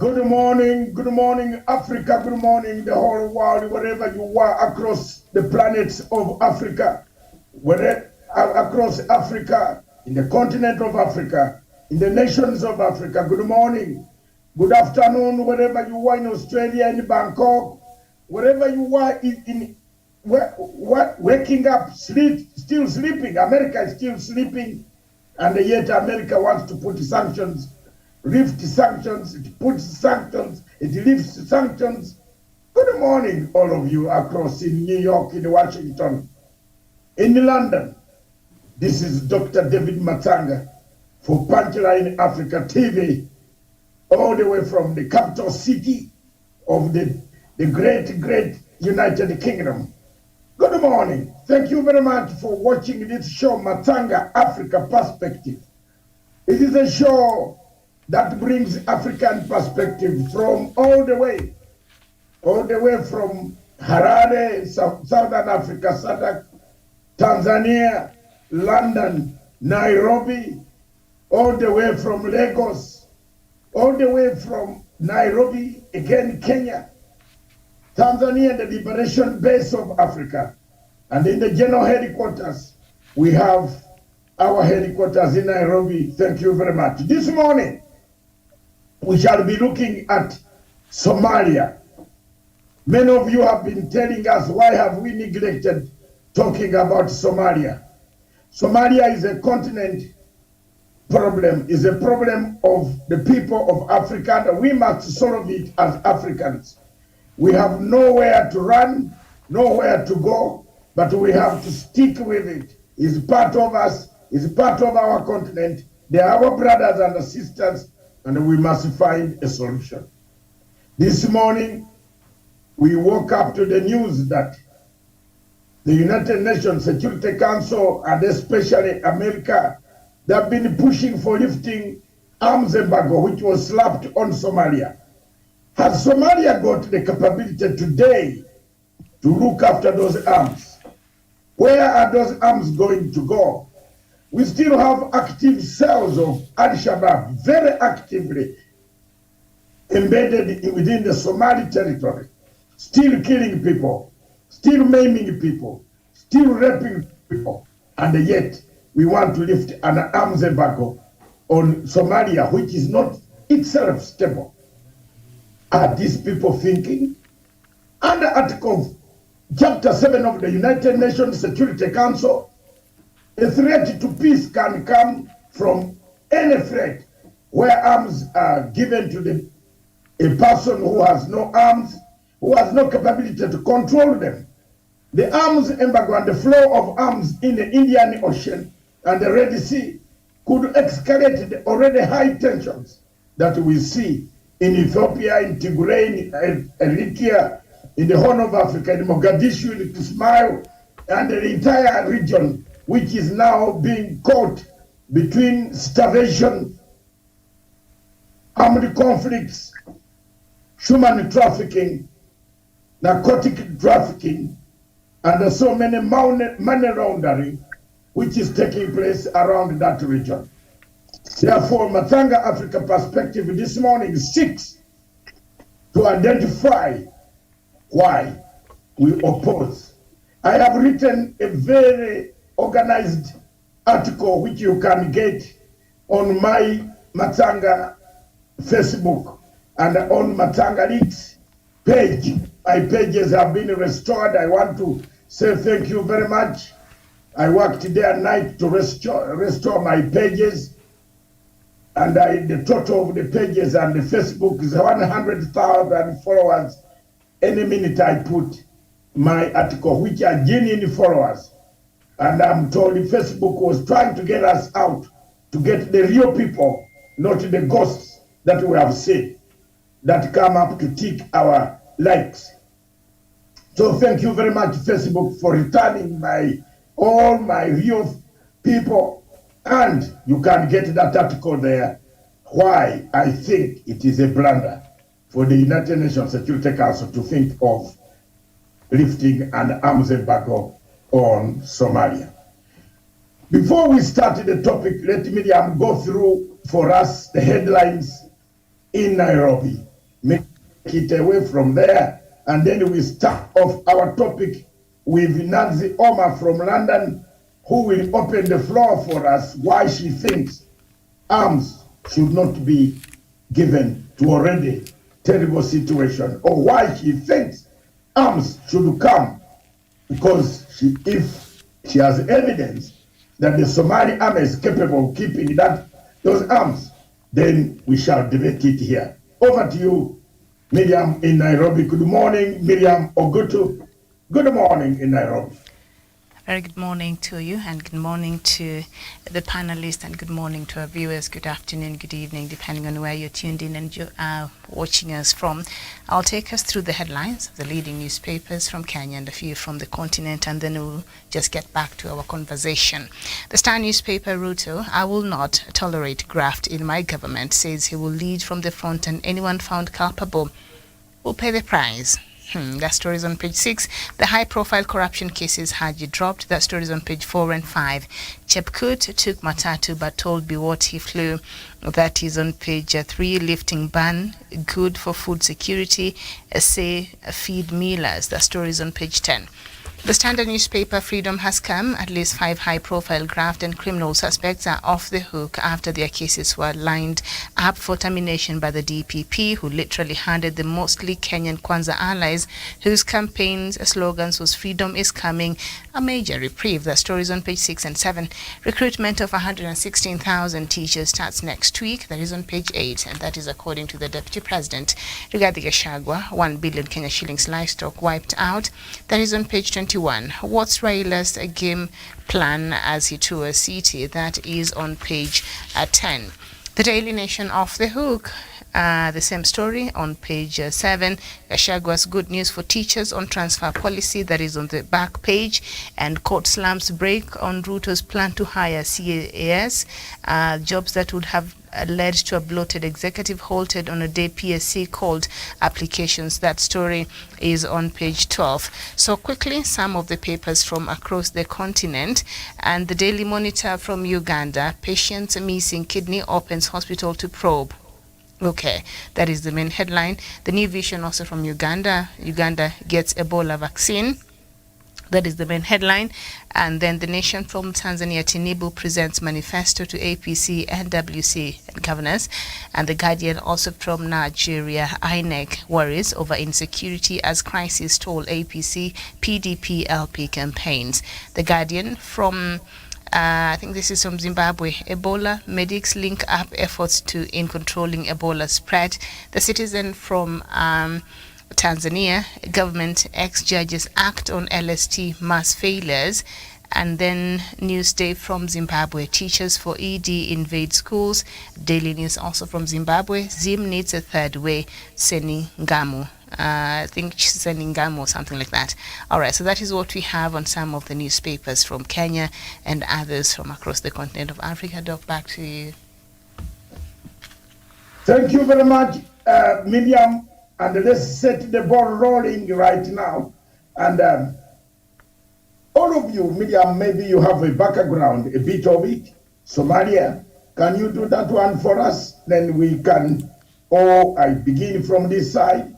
Good morning, Africa, good morning, the whole world, wherever you are across the planets of Africa, across Africa, in the continent of Africa, in the nations of Africa. Good morning, good afternoon, wherever you are in Australia, in Bangkok, wherever you are waking up, still sleeping. America is still sleeping, and yet America wants to put sanctions. Lift sanctions, it puts sanctions, it lifts sanctions. Good morning, all of you across in New York, in Washington, in London. This is Dr. David Matsanga for Punchline Africa TV, all the way from the capital city of the great United Kingdom. Good morning. Thank you very much for watching this show, Matsanga Africa Perspective. It is a show that brings African perspective from all the way from Harare, Southern Africa, SADC, Tanzania, London, Nairobi, all the way from Lagos, all the way from Nairobi, again Kenya, Tanzania, the liberation base of Africa. And in the general headquarters, we have our headquarters in Nairobi. Thank you very much. This morning, we shall be looking at Somalia. Many of you have been telling us, why have we neglected talking about Somalia? Somalia is a continent problem, is a problem of the people of Africa, and we must solve it as Africans. We have nowhere to run, nowhere to go, but we have to stick with it. It's part of us, it's part of our continent. They are our brothers and sisters, and we must find a solution. This morning, we woke up to the news that the United Nations Security Council, and especially America, they have been pushing for lifting arms embargo, which was slapped on Somalia. Has Somalia got the capability today to look after those arms? Where are those arms going to go? We still have active cells of Al-Shabaab very actively embedded within the Somali territory, still killing people, still maiming people, still raping people, and yet we want to lift an arms embargo on Somalia, which is not itself stable. Are these people thinking? Under Article Chapter 7 of the United Nations Security Council, a threat to peace can come from any threat where arms are given to a person who has no arms, who has no capability to control them. The arms embargo and the flow of arms in the Indian Ocean and the Red Sea could escalate the already high tensions that we see in Ethiopia, in Tigray, in Eritrea, in the Horn of Africa, in Mogadishu, in Kismayo, and the entire region, which is now being caught between starvation, armed conflicts, human trafficking, narcotic trafficking, and so many money laundering, which is taking place around that region. Therefore, Matsanga Africa Perspective this morning seeks to identify why we oppose. I have written a very organized article which you can get on my Matsanga Facebook and on Matsanga Leaks page. My pages have been restored. I want to say thank you very much. I worked day and night to restore my pages, and the total of the pages and the Facebook is 100,000 followers. Any minute I put my article, which are genuine followers. And I'm told Facebook was trying to get us out, to get the real people, not the ghosts that we have seen, that come up to tick our likes. So thank you very much, Facebook, for returning all my real people. And you can get that article there, why I think it is a blunder for the United Nations Security Council to think of lifting an arms embargo on Somalia. Before we start the topic, let me go through for us the headlines in Nairobi. make it away from there. And then we start off our topic with Nancy Omar from London, who will open the floor for us why she thinks arms should not be given to already terrible situation, or why she thinks arms should come, because if she has evidence that the Somali army is capable of keeping those arms, then we shall debate it here. Over to you, Miriam in Nairobi. Good morning, Miriam Ogutu. Good morning in Nairobi. Very good morning to you, and good morning to the panelists, and good morning to our viewers. Good afternoon, good evening, depending on where you're tuned in and you are watching us from. I'll take us through the headlines of the leading newspapers from Kenya and a few from the continent, and then we'll just get back to our conversation. The Star newspaper, Ruto, I will not tolerate graft in my government, says he will lead from the front, and anyone found culpable will pay the price. That story is on page 6. The high-profile corruption cases Haji dropped. That story is on page 4 and 5. Chepkut took matatu but told Biwott he flew. That is on page 3. Lifting ban, good for food security. Say feed millers. That story is on page 10. The Standard newspaper, freedom has come. At least 5 high-profile graft and criminal suspects are off the hook after their cases were lined up for termination by the DPP, who literally handed the mostly Kenyan Kwanza allies, whose campaigns slogans was freedom is coming, a major reprieve. The stories on page 6 and 7. Recruitment of 116,000 teachers starts next week. That is on page 8, and that is according to the Deputy President. Rigathi Gachagua, 1 billion Kenya shillings livestock wiped out. That is on page 21. What's Raila's game plan as he tours city? That is on page 10. The Daily Nation off the hook. The same story on page 7. Gashagua's good news for teachers on transfer policy. That is on the back page. And court slams break on Ruto's plan to hire CAS. Jobs that would have led to a bloated executive halted on a day PSC called applications. That story is on page 12. So quickly, some of the papers from across the continent. And the Daily Monitor from Uganda. Patients missing kidney opens hospital to probe. Okay, that is the main headline. The New Vision also from Uganda. Uganda gets Ebola vaccine. That is the main headline. And then The Nation from Tanzania, Tinubu presents manifesto to APC, NWC, and governors. And The Guardian also from Nigeria, INEC worries over insecurity as crisis toll APC, PDP, LP campaigns. The Guardian from I think this is from Zimbabwe. Ebola medics link up efforts in controlling Ebola spread. The Citizen from Tanzania, government ex-judges act on LST mass failures. And then Newsday from Zimbabwe, teachers for ED invade schools. Daily News also from Zimbabwe, Zim needs a third way, Seningamo. I think Seningamo or something like that. All right, so that is what we have on some of the newspapers from Kenya and others from across the continent of Africa. Doc, back to you. Thank you very much, Miriam. And let's set the ball rolling right now. And all of you, Miriam, maybe you have a background, a bit of it. Somalia, can you do that one for us? Then we can, or I begin from this side,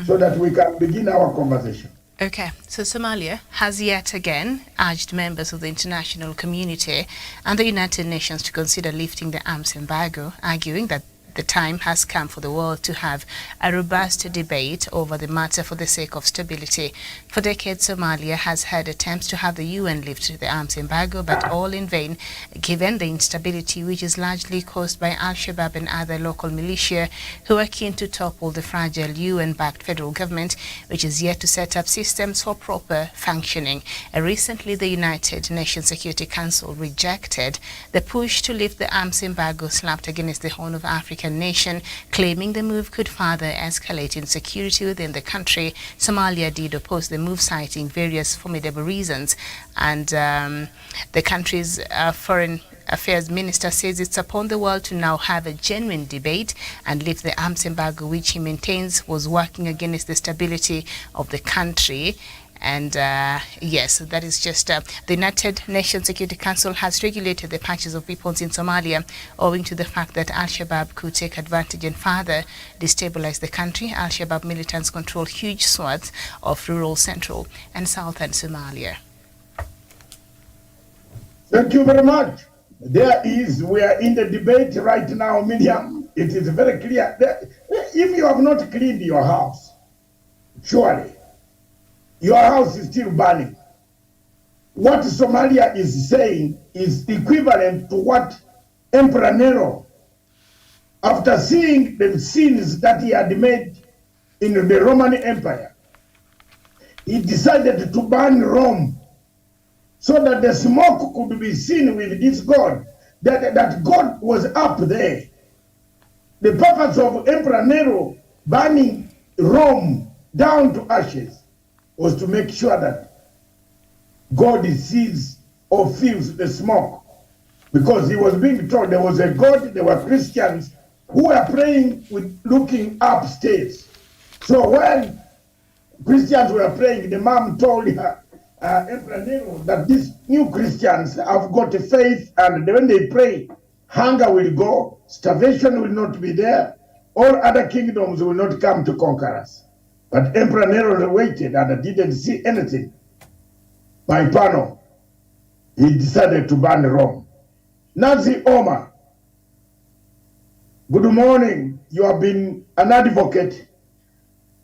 so that we can begin our conversation. Okay, so Somalia has yet again urged members of the international community and the United Nations to consider lifting the arms embargo, arguing that the time has come for the world to have a robust debate over the matter for the sake of stability. For decades, Somalia has had attempts to have the UN lift the arms embargo, but all in vain, given the instability which is largely caused by Al-Shabaab and other local militia who are keen to topple the fragile UN-backed federal government, which is yet to set up systems for proper functioning. Recently, the United Nations Security Council rejected the push to lift the arms embargo slapped against the Horn of Africa nation, claiming the move could further escalate insecurity within the country. Somalia did oppose the move, citing various formidable reasons, and the country's foreign affairs minister says it's upon the world to now have a genuine debate and lift the arms embargo, which he maintains was working against the stability of the country. And yes, that is just the United Nations Security Council has regulated the purchase of weapons in Somalia owing to the fact that Al-Shabaab could take advantage and further destabilize the country. Al-Shabaab militants control huge swaths of rural, central and southern Somalia. Thank you very much. We are in the debate right now, Miriam. It is very clear that if you have not cleaned your house, surely your house is still burning. What Somalia is saying is equivalent to what Emperor Nero, after seeing the sins that he had made in the Roman Empire, he decided to burn Rome so that the smoke could be seen with this God, that God was up there. The purpose of Emperor Nero burning Rome down to ashes was to make sure that God sees or feels the smoke. Because he was being told there was a God, there were Christians who were praying with looking upstairs. So when Christians were praying, the mom told her, Emperor Nero, that these new Christians have got a faith, and when they pray, hunger will go, starvation will not be there, all other kingdoms will not come to conquer us. But Emperor Nero waited and didn't see anything. By panel, he decided to burn Rome. Nazi Omar, good morning. You have been an advocate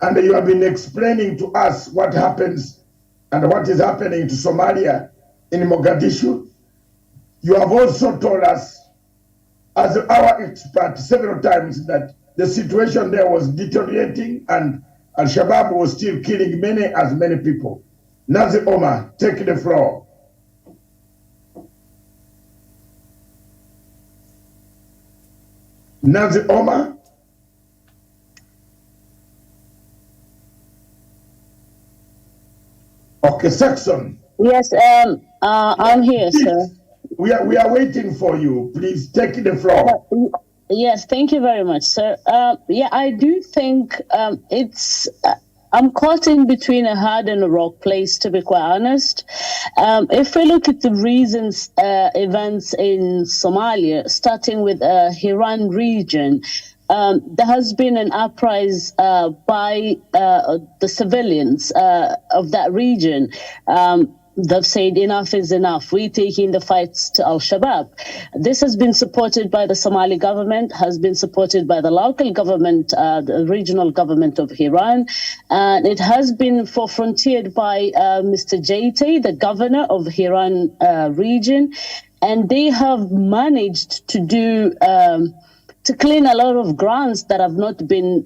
and you have been explaining to us what happens and what is happening to Somalia in Mogadishu. You have also told us, as our expert, several times that the situation there was deteriorating and Al-Shabaab was still killing many people. Nazi Omar, take the floor. Nazi Omar? Okay, Saxon. Yes, I'm here, sir. We are waiting for you. Please take the floor. Yes, thank you very much, sir. Yeah, I do think it's. I'm caught in between a hard and a rock place, to be quite honest. If we look at the recent events in Somalia, starting with Hiran region, there has been an uprising by the civilians of that region. They've said enough is enough. We're taking the fights to Al-Shabaab. This has been supported by the Somali government, has been supported by the local government, the regional government of Hiran, and it has been fronted by Mr. Jaiteh, the governor of Hiran region, and they have managed to do to clean a lot of grounds that have not been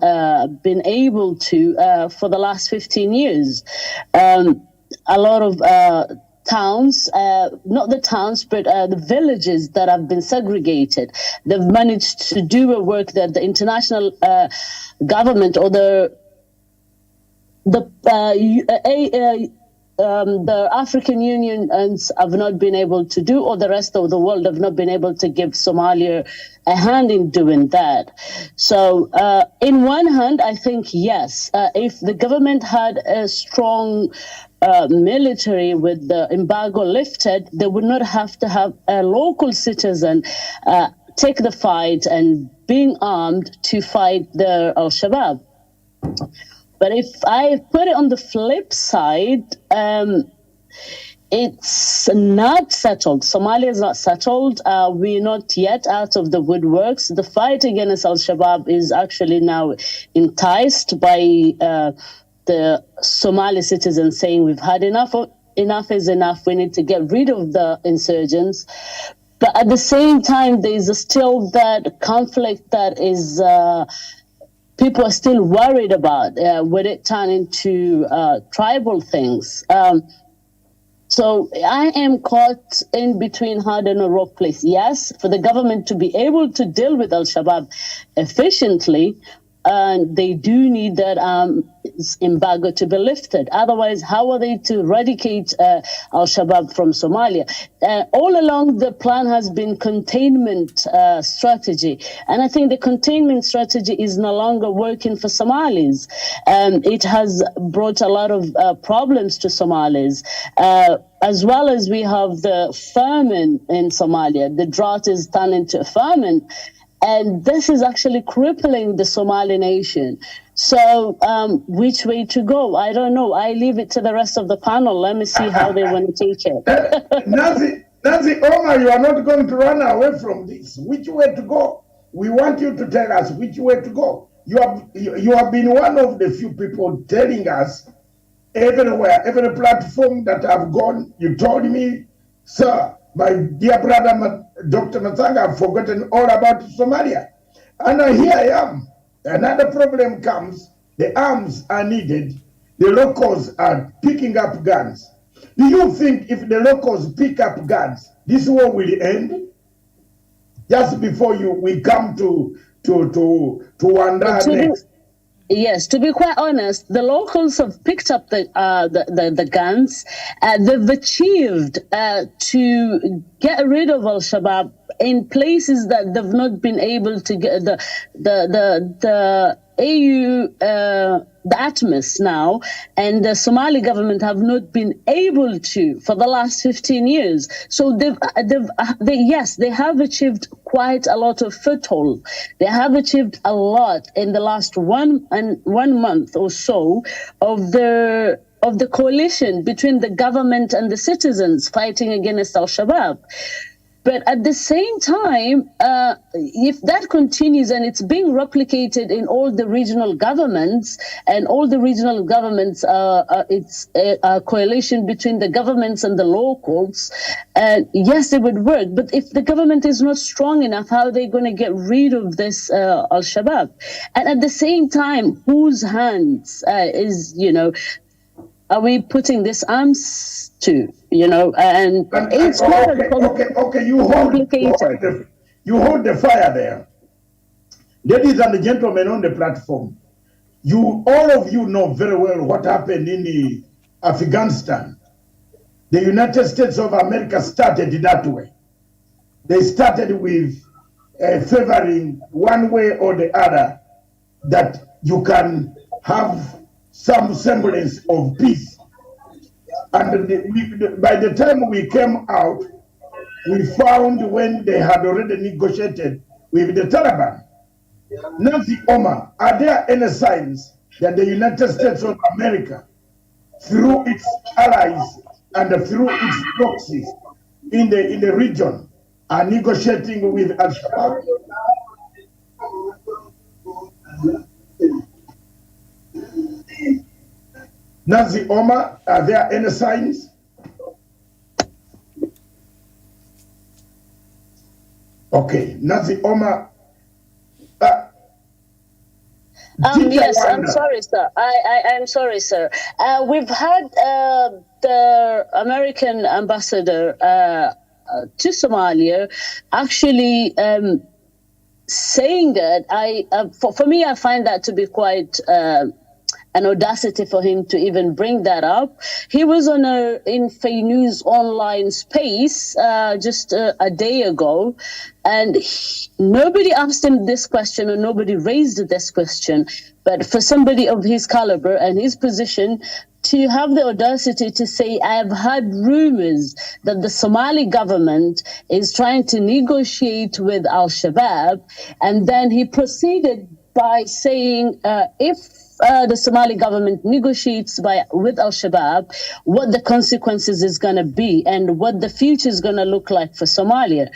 able to for the last 15 years. A lot of towns, not the towns, but the villages that have been segregated. They've managed to do a work that the international government or the African Union have not been able to do, or the rest of the world have not been able to give Somalia a hand in doing that. So in one hand, I think, yes, if the government had a strong military with the embargo lifted, they would not have to have a local citizen take the fight and being armed to fight the Al-Shabaab. But if I put it on the flip side, it's not settled. Somalia is not settled. We're not yet out of the woodworks. The fight against Al-Shabaab is actually now enticed by the Somali citizens saying we've had enough. Enough is enough. We need to get rid of the insurgents. But at the same time, there is still that conflict that is people are still worried about. Would it turn into tribal things? So I am caught in between hard and a rock place. Yes, for the government to be able to deal with Al-Shabaab efficiently, and they do need that embargo to be lifted. Otherwise, how are they to eradicate al-Shabaab from Somalia? All along, the plan has been containment strategy, and I think the containment strategy is no longer working for Somalis. It has brought a lot of problems to Somalis. As well as we have the famine in Somalia. The drought is turned into a famine. And this is actually crippling the Somali nation. So which way to go? I don't know. I leave it to the rest of the panel. Let me see how they want to take it. Nancy Omar, you are not going to run away from this. Which way to go? We want you to tell us which way to go. You have been one of the few people telling us everywhere, every platform that I've gone, you told me, sir, my dear brother, Dr. Matsanga, I've forgotten all about Somalia. And here I am. Another problem comes, the arms are needed, the locals are picking up guns. Do you think if the locals pick up guns, this war will end? Just before we come to Wanda next. Yes, to be quite honest, the locals have picked up the guns. They've achieved to get rid of al-Shabaab in places that they've not been able to get the AU, the ATMIS now, and the Somali government have not been able to for the last 15 years. So they have achieved quite a lot of foothold. They have achieved a lot in the last 1 month or so of the coalition between the government and the citizens fighting against al-Shabaab. But at the same time, if that continues and it's being replicated in all the regional governments, and all the regional governments, it's a coalition between the governments and the locals, yes, it would work. But if the government is not strong enough, how are they going to get rid of this al-Shabaab? And at the same time, whose hands are we putting this arms to, and it's okay, you hold the fire there. Ladies and gentlemen on the platform, all of you know very well what happened in Afghanistan. The United States of America started that way. They started with favoring one way or the other that you can have some semblance of peace. And by the time we came out, we found when they had already negotiated with the Taliban. Nancy Omar, are there any signs that the United States of America, through its allies and through its proxies in the region, are negotiating with Al-Shabaab? Nancy Omar, are there any signs? Okay, Nancy Omar. Yes, I'm sorry, sir. I'm sorry, sir. We've had the American ambassador to Somalia actually saying that for me, I find that to be quite an audacity for him to even bring that up. He was on in Fay News online space just a day ago, and nobody asked him this question or nobody raised this question. But for somebody of his caliber and his position to have the audacity to say, I have heard rumors that the Somali government is trying to negotiate with al-Shabaab, and then he proceeded by saying, if the Somali government negotiates with al-Shabaab, what the consequences is going to be and what the future is going to look like for Somalia.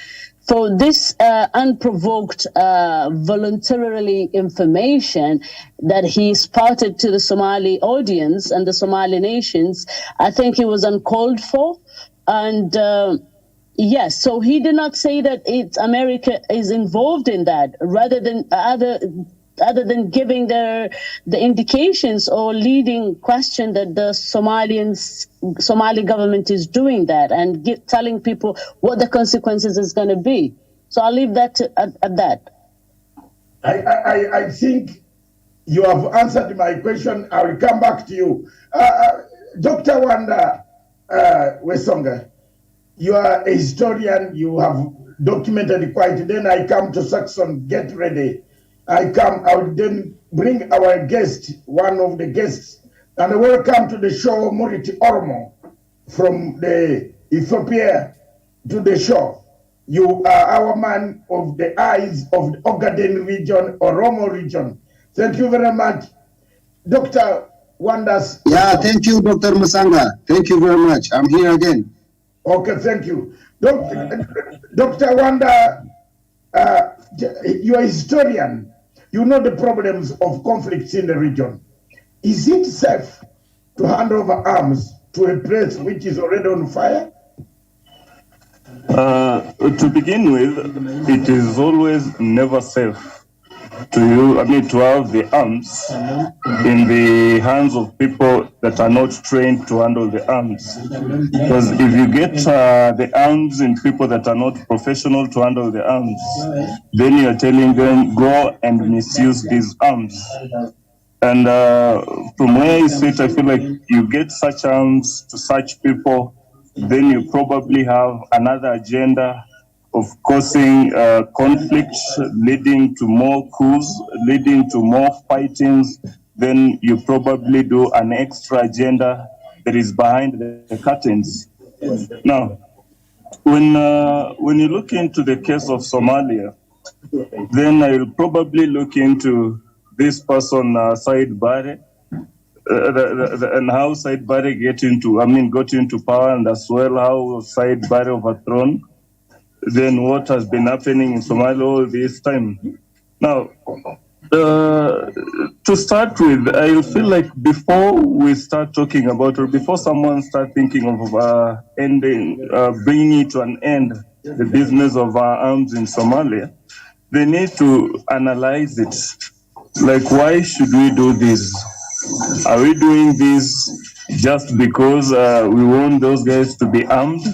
For this unprovoked, voluntarily information that he spouted to the Somali audience and the Somali nations, I think it was uncalled for. And yes, so he did not say that America is involved in that, rather than other than giving the indications or leading question that the Somali government is doing that and telling people what the consequences is going to be. So I'll leave that at that. I think You have answered my question. I will come back to you. Dr. Wanda Wesonga, you are a historian. You have documented quite. Then I come to Saxon. Get ready. I will then bring our guest, one of the guests, and welcome to the show, Muriti Ormo, from the Ethiopia to the show. You are our man of the eyes of the Ogaden region, Oromo region. Thank you very much, Dr. Wanders. Yeah, thank you, Dr. Matsanga. Thank you very much. I'm here again. Okay, thank you. Dr. Wanda, you are a historian. You know the problems of conflicts in the region. Is it safe to hand over arms to a place which is already on fire? To begin with, it is always never safe to have the arms in the hands of people that are not trained to handle the arms. Because if you get the arms in people that are not professional to handle the arms, then you're telling them, go and misuse these arms. And from where I sit, I feel like you get such arms to such people, then you probably have another agenda of causing conflict, leading to more coups, leading to more fightings. Then you probably do an extra agenda that is behind the curtains. Now, when you look into the case of Somalia, then I will probably look into this person, Said Barre, and how Said Barre got into power, and as well how Said Barre overthrown. Then what has been happening in Somalia all this time. Now, to start with, I feel like before we start talking about, or before someone start thinking of bringing it to an end, the business of arms in Somalia, they need to analyze it. Like, why should we do this? Are we doing this just because we want those guys to be armed?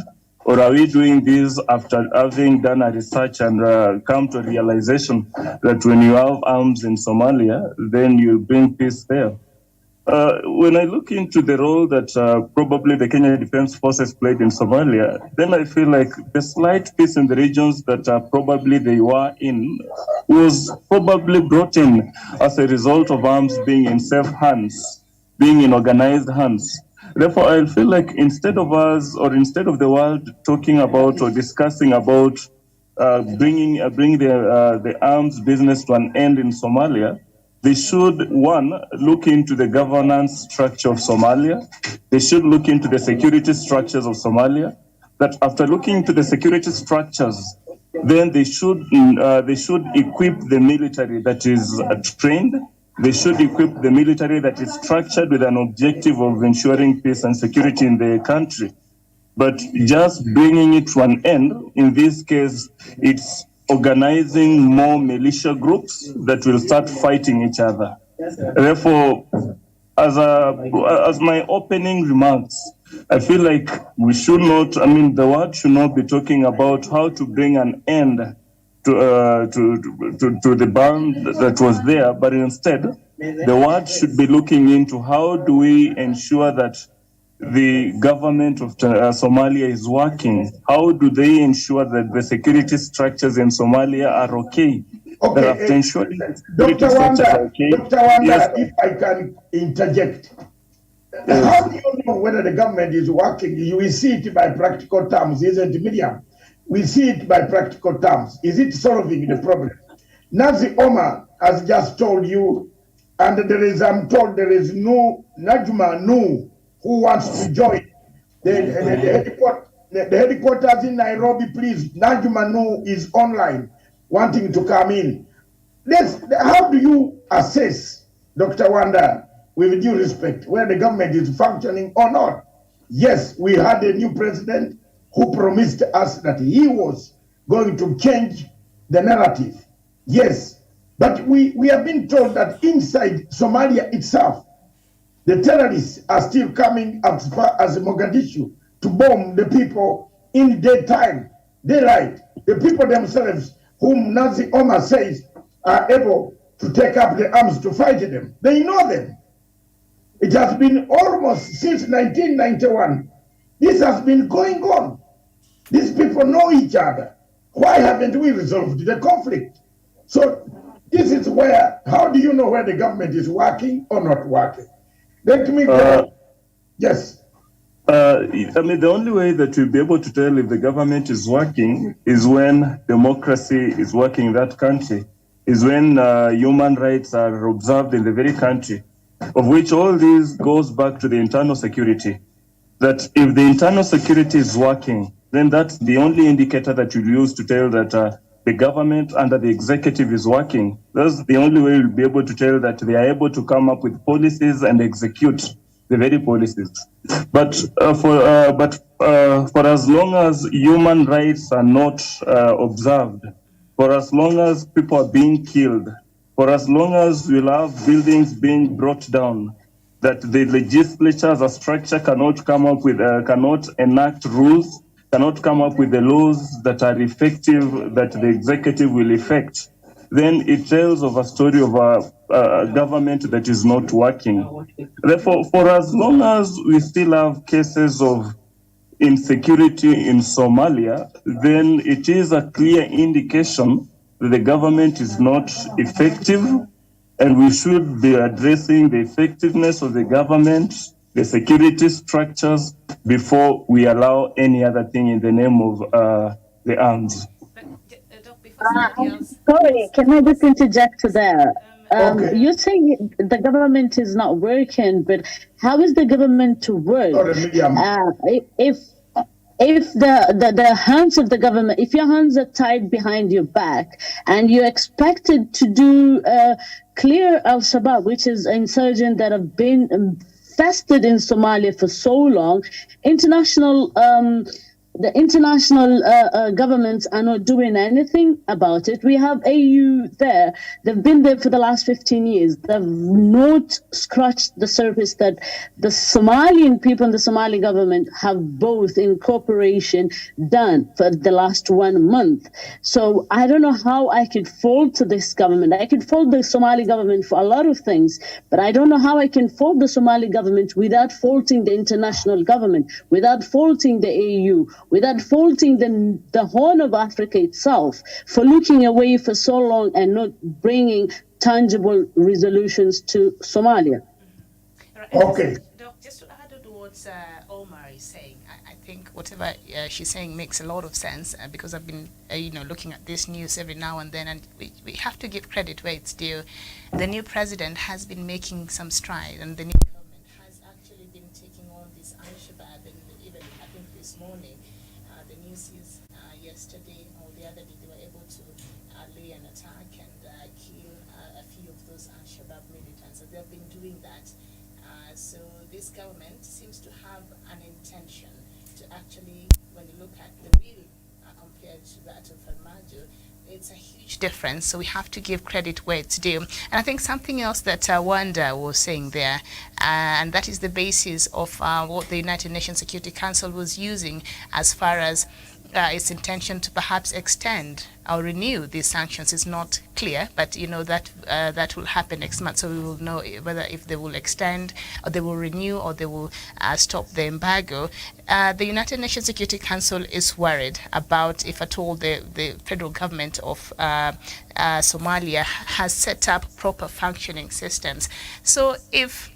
Or are we doing this after having done a research and come to a realization that when you have arms in Somalia, then you bring peace there? When I look into the role that probably the Kenya Defense Forces played in Somalia, then I feel like the slight peace in the regions that probably they were in was probably brought in as a result of arms being in safe hands, being in organized hands. Therefore, I feel like instead of the world talking about or discussing about bringing the arms business to an end in Somalia, they should, one, look into the governance structure of Somalia. They should look into the security structures of Somalia. That after looking into the security structures, then they should equip the military that is trained. They should equip the military that is structured with an objective of ensuring peace and security in the country. But just bringing it to an end, in this case, it's organizing more militia groups that will start fighting each other. Therefore, as my opening remarks, I feel like we should not, the world should not be talking about how to bring an end to the ban that was there, but instead, the world should be looking into how do we ensure that the government of Somalia is working. How do they ensure that the security structures in Somalia are okay? Okay, Dr. Wanda, yes. If I can interject, yes. How do you know whether the government is working? You will see it by practical terms, isn't it, Miriam? We see it by practical terms. Is it solving the problem? Nazi Omar has just told you, and I'm told there is no Najma Nu who wants to join the headquarters in Nairobi. Please, Najma Nu is online, wanting to come in. How do you assess, Dr. Wanda, with due respect, where the government is functioning or not? Yes, we had a new president who promised us that he was going to change the narrative. Yes, but we have been told that inside Somalia itself, the terrorists are still coming as far as Mogadishu to bomb the people in daylight. The people themselves, whom Nazi Omar says are able to take up the arms to fight them. They know them. It has been almost since 1991. This has been going on. These people know each other. Why haven't we resolved the conflict? So this is where, how do you know where the government is working or not working? Let me go. Yes. I mean, the only way that we'll be able to tell if the government is working is when democracy is working in that country, is when human rights are observed in the very country, of which all this goes back to the internal security. That if the internal security is working, then that's the only indicator that you'll use to tell that the government under the executive is working. That's the only way you'll be able to tell that they are able to come up with policies and execute the very policies. But for as long as human rights are not observed, for as long as people are being killed, for as long as we'll have buildings being brought down, that the legislature as a structure cannot come up with, cannot enact rules, cannot come up with the laws that are effective, that the executive will effect, then it tells of a story of a government that is not working. Therefore, for as long as we still have cases of insecurity in Somalia, then it is a clear indication that the government is not effective, and we should be addressing the effectiveness of the government, the security structures, before we allow any other thing in the name of the arms. Sorry, can I just interject there? Okay. You're saying the government is not working, but how is the government to work? If the hands of the government, if your hands are tied behind your back and you're expected to do clear Al-Shabaab, which is an insurgent that have been festered in Somalia for so long, the international governments are not doing anything about it. We have AU there. They've been there for the last 15 years. They've not scratched the surface that the Somalian people and the Somali government have both in cooperation done for the last 1 month. So I don't know how I could fault to this government. I could fault the Somali government for a lot of things, but I don't know how I can fault the Somali government without faulting the international government, without faulting the AU, without faulting the Horn of Africa itself for looking away for so long and not bringing tangible resolutions to Somalia. Okay. Just to add to what Omar is saying, I think whatever she's saying makes a lot of sense because I've been, looking at this news every now and then, and we have to give credit where it's due. The new president has been making some stride, and the new government has actually been taking on this Al-Shabaab, and even I think this morning, the news is yesterday or the other day they were able to lay an attack and kill a few of those Al-Shabaab militants. So they've been doing that. So this government seems to have an intention to actually, when you look at the real compared to that of Embargo, it's a huge difference. So we have to give credit where it's due. And I think something else that Wanda was saying there, and that is the basis of what the United Nations Security Council was using as far as its intention to perhaps extend or renew these sanctions is not clear, but that will happen next month. So we will know whether if they will extend or they will renew or they will stop the embargo. The United Nations Security Council is worried about if at all the federal government of Somalia has set up proper functioning systems. So if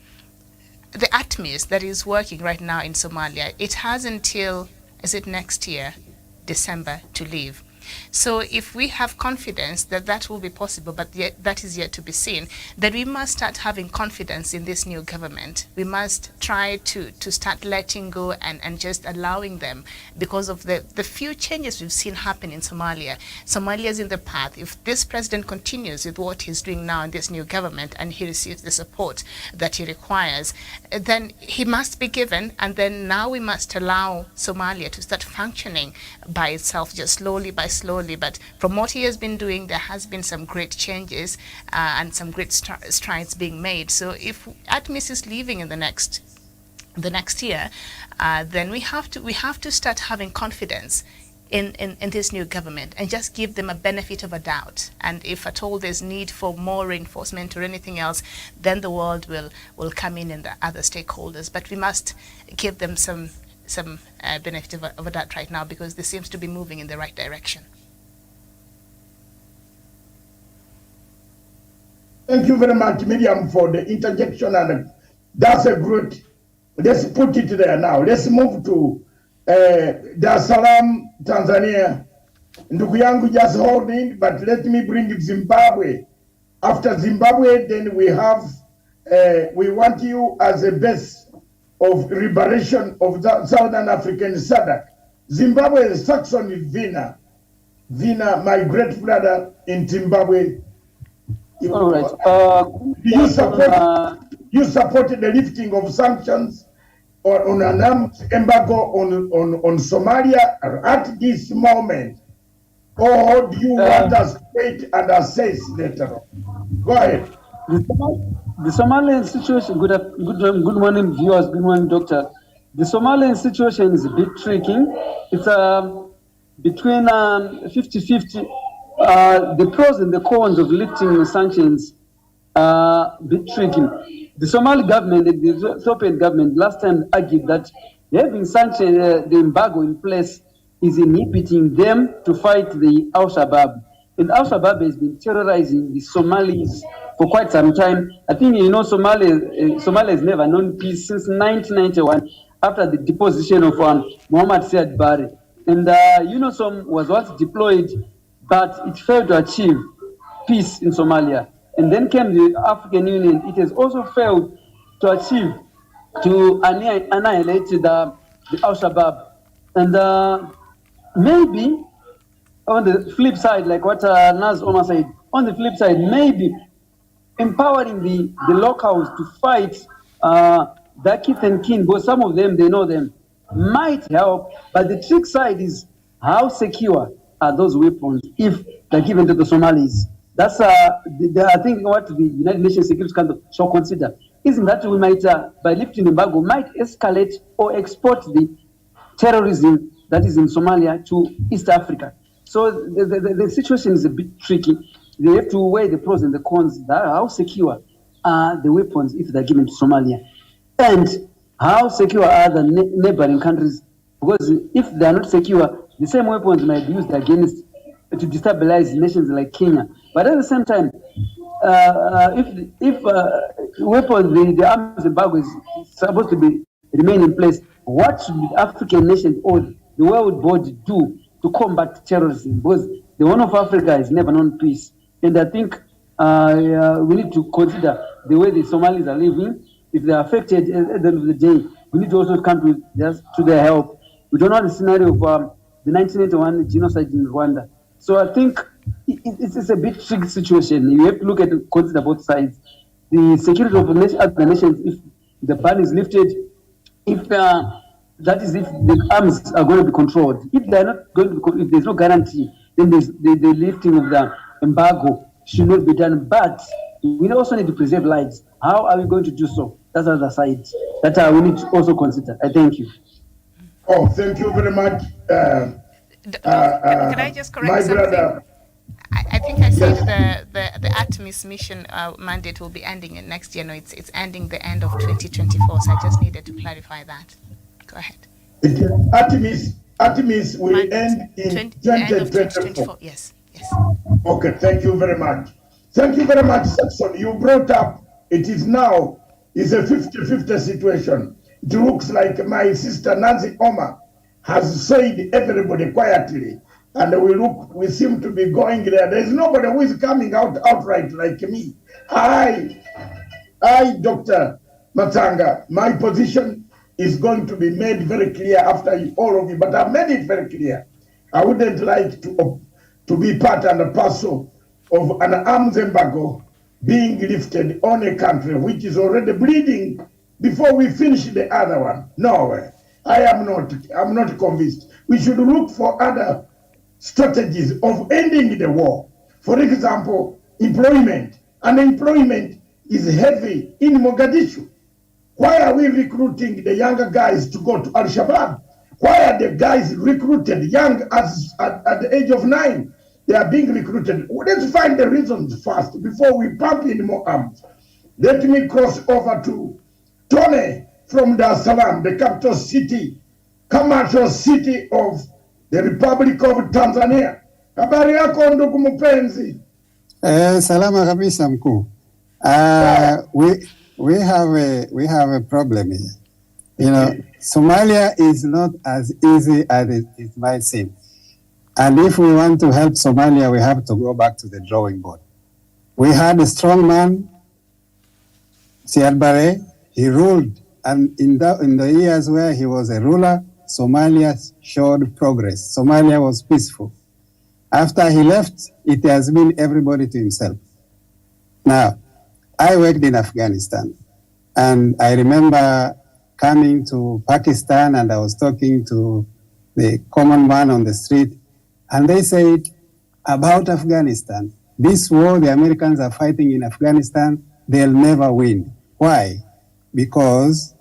the ATMIS that is working right now in Somalia, it has until, is it next year, December, to leave. So if we have confidence that that will be possible, but yet that is yet to be seen, then we must start having confidence in this new government. We must try to start letting go and just allowing them, because of the few changes we've seen happen in Somalia. Somalia is in the path. If this president continues with what he's doing now in this new government and he receives the support that he requires, then he must be given, and then now we must allow Somalia to start functioning by itself, just slowly, but from what he has been doing, there has been some great changes and some great strides being made. So if ATMIS is leaving in the next year, then we have to start having confidence in this new government and just give them a benefit of a doubt. And if at all there's need for more reinforcement or anything else, then the world will come in and the other stakeholders. But we must give them some benefit of a doubt right now, because this seems to be moving in the right direction. Thank you very much, Miriam, for the interjection, and that's a good. Let's put it there now. Let's move to Dar es Salaam, Tanzania. Ndugu yangu just holding, but let me bring Zimbabwe. After Zimbabwe, then we have, we want you as a base of liberation of the Southern African SADC. Zimbabwe is Saxon Vina. Vina, my great brother in Zimbabwe. All right. You supported the lifting of sanctions on an arms embargo on Somalia at this moment, or do you want us to wait and assess later on? Go ahead. The Somalian situation. Good morning, viewers. Good morning, doctor. The Somalian situation is a bit tricky. It's between 50-50. The pros and the cons of lifting sanctions are a bit tricky. The Somali government, the Ethiopian government, last time argued that having sanctions, the embargo in place, is inhibiting them to fight the Al-Shabaab. And Al-Shabaab has been terrorizing the Somalis for quite some time. I think, Somalia has never known peace since 1991, after the deposition of Muhammad Siad Barre. And UNOSOM was once deployed, but it failed to achieve peace in Somalia. And then came the African Union. It has also failed to annihilate the Al-Shabaab. And maybe on the flip side, like what Naz Omar said, on the flip side, maybe empowering the locals to fight their kith and kin, because some of them, they know them, might help. But the trick side is, how secure are those weapons if they're given to the Somalis? That's I think what the United Nations Security Council shall consider. Isn't that we might, by lifting embargo, might escalate or export the terrorism that is in Somalia to East Africa. So the situation is a bit tricky. They have to weigh the pros and the cons. How secure are the weapons if they're given to Somalia? And how secure are the neighboring countries? Because if they are not secure, the same weapons might be used against to destabilize nations like Kenya. But at the same time, if weapons, the arms embargo is supposed to remain in place, what should the African nations or the world body do to combat terrorism? Because the Horn of Africa has never known peace. And I think we need to consider the way the Somalis are living. If they are affected at the end of the day, we need to also come to their help. We don't know the scenario of the 1981 genocide in Rwanda. So I think it's a bit tricky situation. You have to look at consider both sides. The security of other nations, if the ban is lifted, if that is if the arms are going to be controlled. If they are not going to be, if there's no guarantee, then the lifting of the embargo should not be done. But we also need to preserve lives. How are we going to do so? That's the other side that we need to also consider. I thank you. Oh, thank you very much. Can I just correct something? Brother. I think I said the Artemis mission mandate will be ending in next year. No, it's ending the end of 2024. So I just needed to clarify that. Go ahead. Artemis will end in 2024. Yes. Okay, thank you very much. Thank you very much, Saxon. You brought up, it is now, it's a 50-50 situation. It looks like my sister Nancy Omar has said everybody quietly, and we seem to be going there. There's nobody who is coming out outright like me. I, Dr. Matsanga, my position is going to be made very clear after all of you, but I've made it very clear. I wouldn't like to be part and parcel of an arms embargo being lifted on a country which is already bleeding before we finish the other one. No way. I'm not convinced. We should look for other strategies of ending the war. For example, employment. Unemployment is heavy in Mogadishu. Why are we recruiting the younger guys to go to Al-Shabaab? Why are the guys recruited young at the age of 9? They are being recruited. Let's find the reasons first before we pump in more arms. Let me cross over to Tony from Dar es Salaam, the capital city, commercial city of the Republic of Tanzania. Habari yako ndugu mpenzi? Salama kabisa mkuu. We have a problem here. You know, Somalia is not as easy as it might seem. And if we want to help Somalia, we have to go back to the drawing board. We had a strong man, Siad Barre. He ruled, and in the years where he was a ruler, Somalia showed progress. Somalia was peaceful. After he left, it has been everybody to himself. Now, I worked in Afghanistan, and I remember coming to Pakistan, and I was talking to the common man on the street, and they said about Afghanistan, this war the Americans are fighting in Afghanistan, they'll never win. Why? Because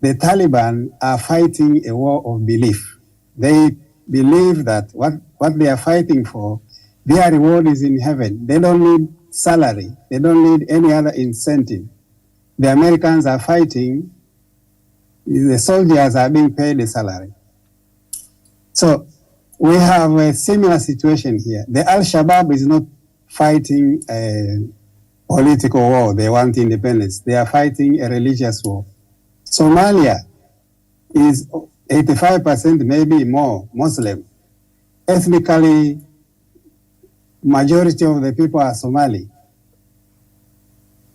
the Taliban are fighting a war of belief. They believe that what they are fighting for, their reward is in heaven. They don't need salary. They don't need any other incentive. The Americans are fighting. The soldiers are being paid a salary. So we have a similar situation here. The Al-Shabaab is not fighting a political war. They want independence. They are fighting a religious war. Somalia is 85%, maybe more, Muslim. Ethnically, majority of the people are Somali.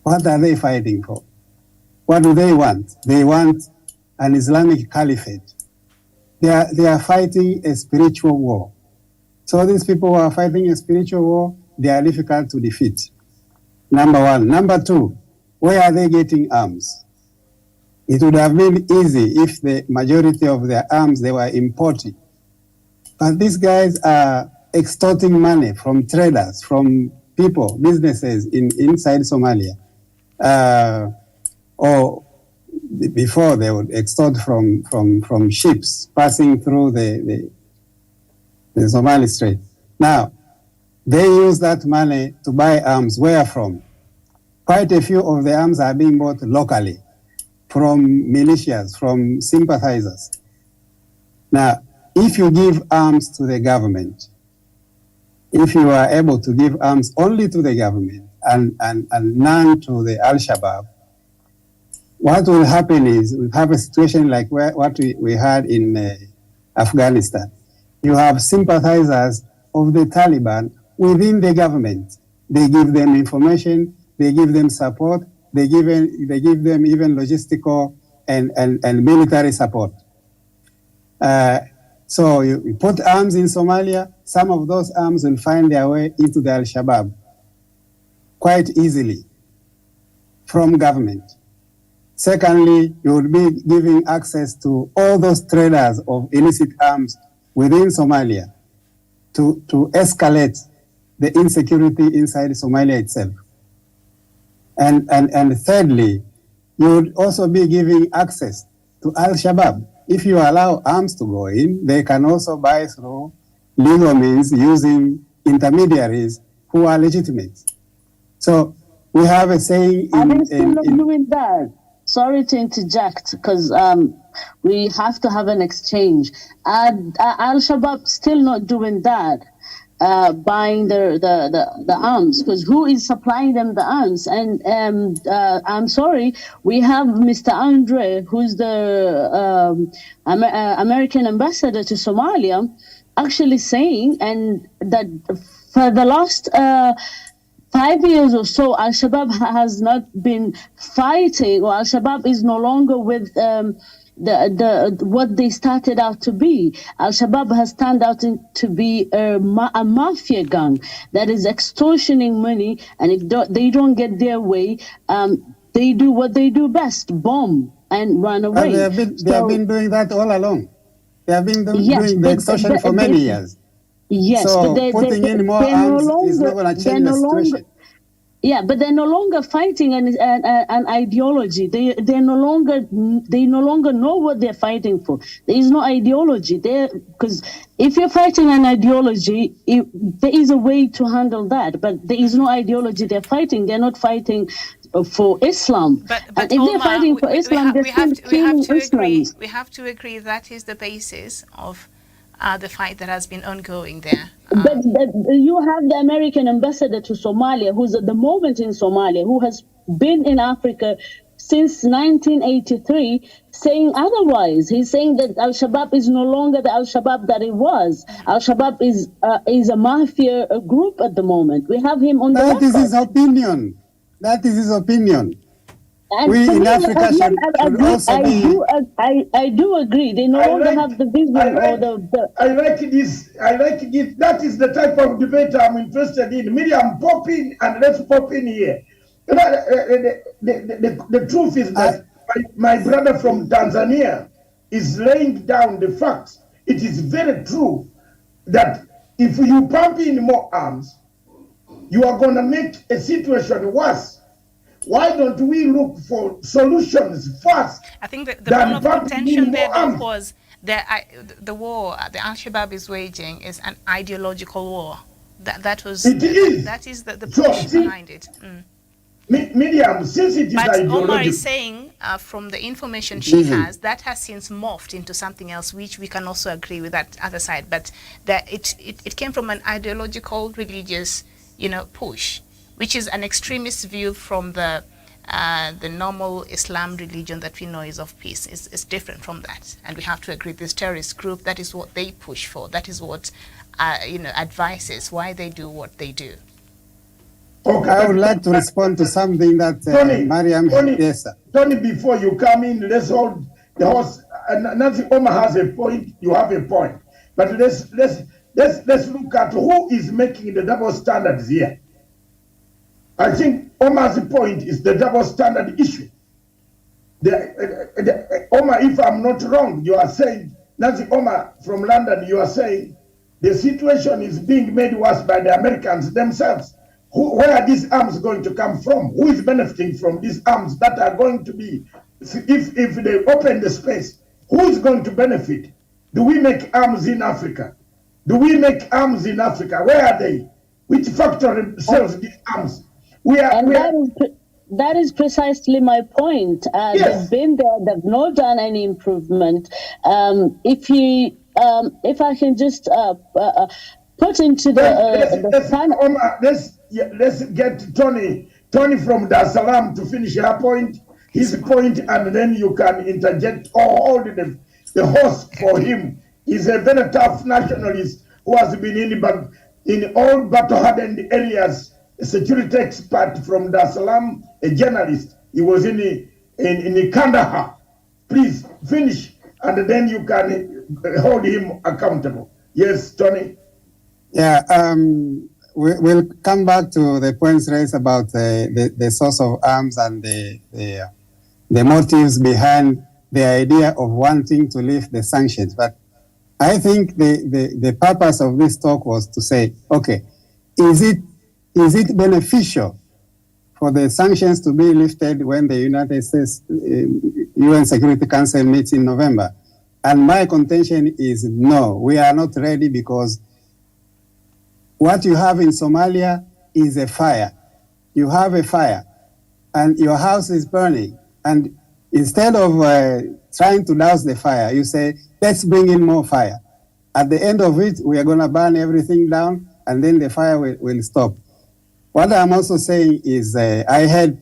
What are they fighting for? What do they want? They want an Islamic caliphate. They are fighting a spiritual war. So these people who are fighting a spiritual war, they are difficult to defeat. Number one. Number two, where are they getting arms? It would have been easy if the majority of their arms they were importing. But these guys are extorting money from traders, from people, businesses inside Somalia. Or before they would extort from ships passing through the Somali Strait. Now, they use that money to buy arms. Where from? Quite a few of the arms are being bought locally from militias, from sympathizers. Now, if you give arms to the government, if you are able to give arms only to the government and none to the Al-Shabaab, what will happen is we have a situation like what we had in Afghanistan. You have sympathizers of the Taliban within the government. They give them information, they give them support, they give them even logistical and military support. So you put arms in Somalia, some of those arms will find their way into the Al-Shabaab quite easily from government. Secondly, you would be giving access to all those traders of illicit arms within Somalia to escalate the insecurity inside Somalia itself. And thirdly, you would also be giving access to Al-Shabaab. If you allow arms to go in, they can also buy through legal means using intermediaries who are legitimate. So we have a saying Are they still not doing that? Sorry to interject, because we have to have an exchange. Al-Shabaab still not doing that, buying the arms, because who is supplying them the arms? And I'm sorry, we have Mr. Andre, who's the American ambassador to Somalia, actually saying and that for the last 5 years or so, Al-Shabaab has not been fighting, or Al-Shabaab is no longer with what they started out to be. Al-Shabaab has turned out to be a mafia gang that is extortioning money, and if they don't get their way, they do what they do best, bomb and run away. They have been doing that all along. They have been doing the extortion for many years. Yes, so but putting in more arms is not going to change the situation. Yeah, but they're no longer fighting an ideology. They no longer know what they're fighting for. There is no ideology there, because if you're fighting an ideology, there is a way to handle that. But there is no ideology they're fighting. They're not fighting for Islam. But And if Omar, they're fighting for Islam, they're still killing Muslims. We have to agree that is the basis of the fight that has been ongoing there. But you have the American ambassador to Somalia, who's at the moment in Somalia, who has been in Africa since 1983, saying otherwise. He's saying that Al-Shabaab is no longer the Al-Shabaab that it was. Al-Shabaab is a mafia group at the moment. We have him on the record. That is his opinion. That is his opinion. And we in me, Africa should also be... I do agree. They no longer have the vision or the... I like this. That is the type of debate I'm interested in. Miriam, pop in and let's pop in here. The truth is that my brother from Tanzania is laying down the facts. It is very true that if you pump in more arms, you are going to make a situation worse. Why don't we look for solutions first? I think the point of contention there was the war the Al-Shabaab is waging is an ideological war. That is the push behind it. Miriam, since it is ideological. Omar is saying, from the information she has, that has since morphed into something else, which we can also agree with that other side. But that it came from an ideological, religious, push, which is an extremist view from the normal Islam religion that we know is of peace. It's different from that, and we have to agree. This terrorist group, that is what they push for. That is what advises why they do what they do. Okay. I would like to respond to something that Mariam. Yes, sir. Tony, before you come in, let's hold the horse. Nancy Omar has a point. You have a point, but let's look at who is making the double standards here. I think Omar's point is the double standard issue. Omar, if I'm not wrong, you are saying, Nancy Omar from London, you are saying the situation is being made worse by the Americans themselves. Where are these arms going to come from? Who is benefiting from these arms that are going to be, if they open the space, who is going to benefit? Do we make arms in Africa? Where are they? Which factory sells these arms? That is precisely my point. Yes. They've been there. They've not done any improvement. If I can just put into let's get Tony from Dar es Salaam to finish his point, and then you can interject or hold the horse for him. He's a very tough nationalist who has been in all battle-hardened areas, a security expert from Dar es Salaam, a journalist. He was in Kandahar. Please finish, and then you can hold him accountable. Yes, Tony? Yeah, we'll come back to the points raised about the source of arms and the motives behind the idea of wanting to lift the sanctions. But I think the purpose of this talk was to say, okay, is it beneficial for the sanctions to be lifted when the United States UN Security Council meets in November? And my contention is no, we are not ready, because what you have in Somalia is a fire. You have a fire and your house is burning. And instead of trying to douse the fire, you say, let's bring in more fire. At the end of it, we are going to burn everything down, and then the fire will stop. What I'm also saying is, I heard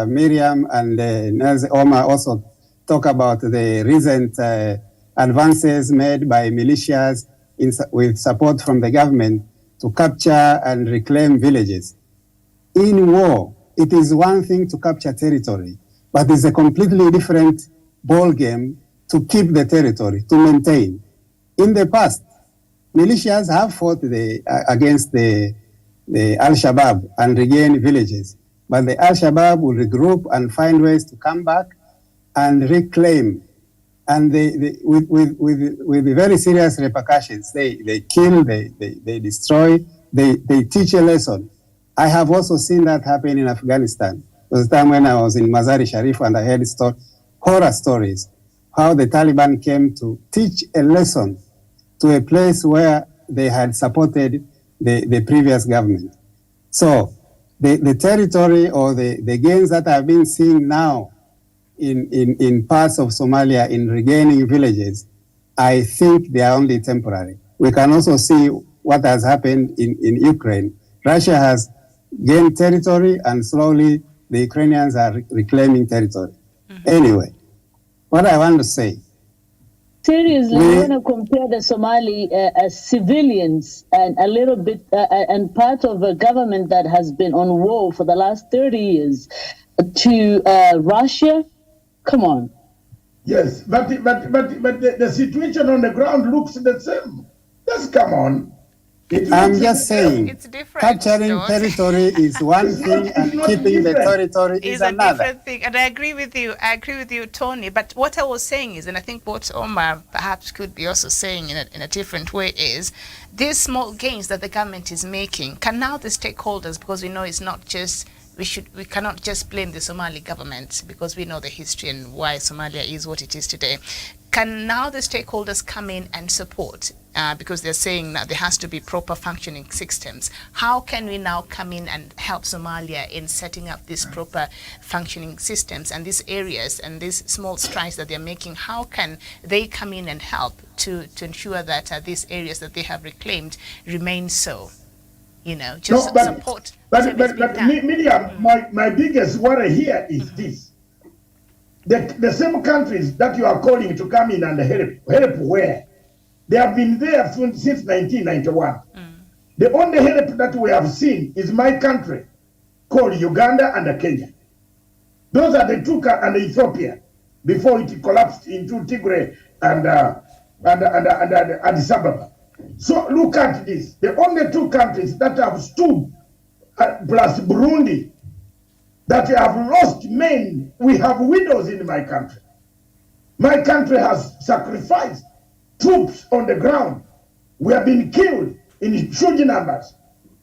Miriam and Nancy Omar also talk about the recent advances made by militias with support from the government to capture and reclaim villages. In war, it is one thing to capture territory, but it's a completely different ballgame to keep the territory, to maintain. In the past, militias have fought against the Al-Shabaab and regain villages, but the Al-Shabaab will regroup and find ways to come back and reclaim. And with very serious repercussions. They kill, they destroy, they teach a lesson. I have also seen that happen in Afghanistan. There was a time when I was in Mazar-e Sharif and I heard horror stories, how the Taliban came to teach a lesson to a place where they had supported the previous government. So the territory or the gains that I've been seeing now in parts of Somalia in regaining villages, I think they are only temporary. We can also see what has happened in Ukraine. Russia has gained territory and slowly the Ukrainians are reclaiming territory. Anyway, what I want to say, seriously, you want to compare the Somali civilians and a little bit and part of a government that has been on war for the last 30 years to Russia? Come on. Yes, but the situation on the ground looks the same. Just come on. I'm just saying, it's different. Capturing territory is one thing and keeping the territory is another. A different thing. And I agree with you, Tony. But what I was saying is, and I think what Omar perhaps could be also saying in a different way is, these small gains that the government is making, can now the stakeholders, because we know it's not just, we cannot just blame the Somali government because we know the history and why Somalia is what it is today. Can now the stakeholders come in and support? Because they're saying that there has to be proper functioning systems. How can we now come in and help Somalia in setting up these proper functioning systems and these areas and these small strides that they're making? How can they come in and help to ensure that these areas that they have reclaimed remain so? You know, just support. But Miriam, my biggest worry here is this. The same countries that you are calling to come in and help where? They have been there since 1991. The only help that we have seen is my country, called Uganda and Kenya. Those are the two, and Ethiopia, before it collapsed into Tigray and Addis Ababa. So look at this. The only two countries that have stood, plus Burundi, that have lost men. We have widows in my country. My country has sacrificed troops on the ground. We have been killed in huge numbers.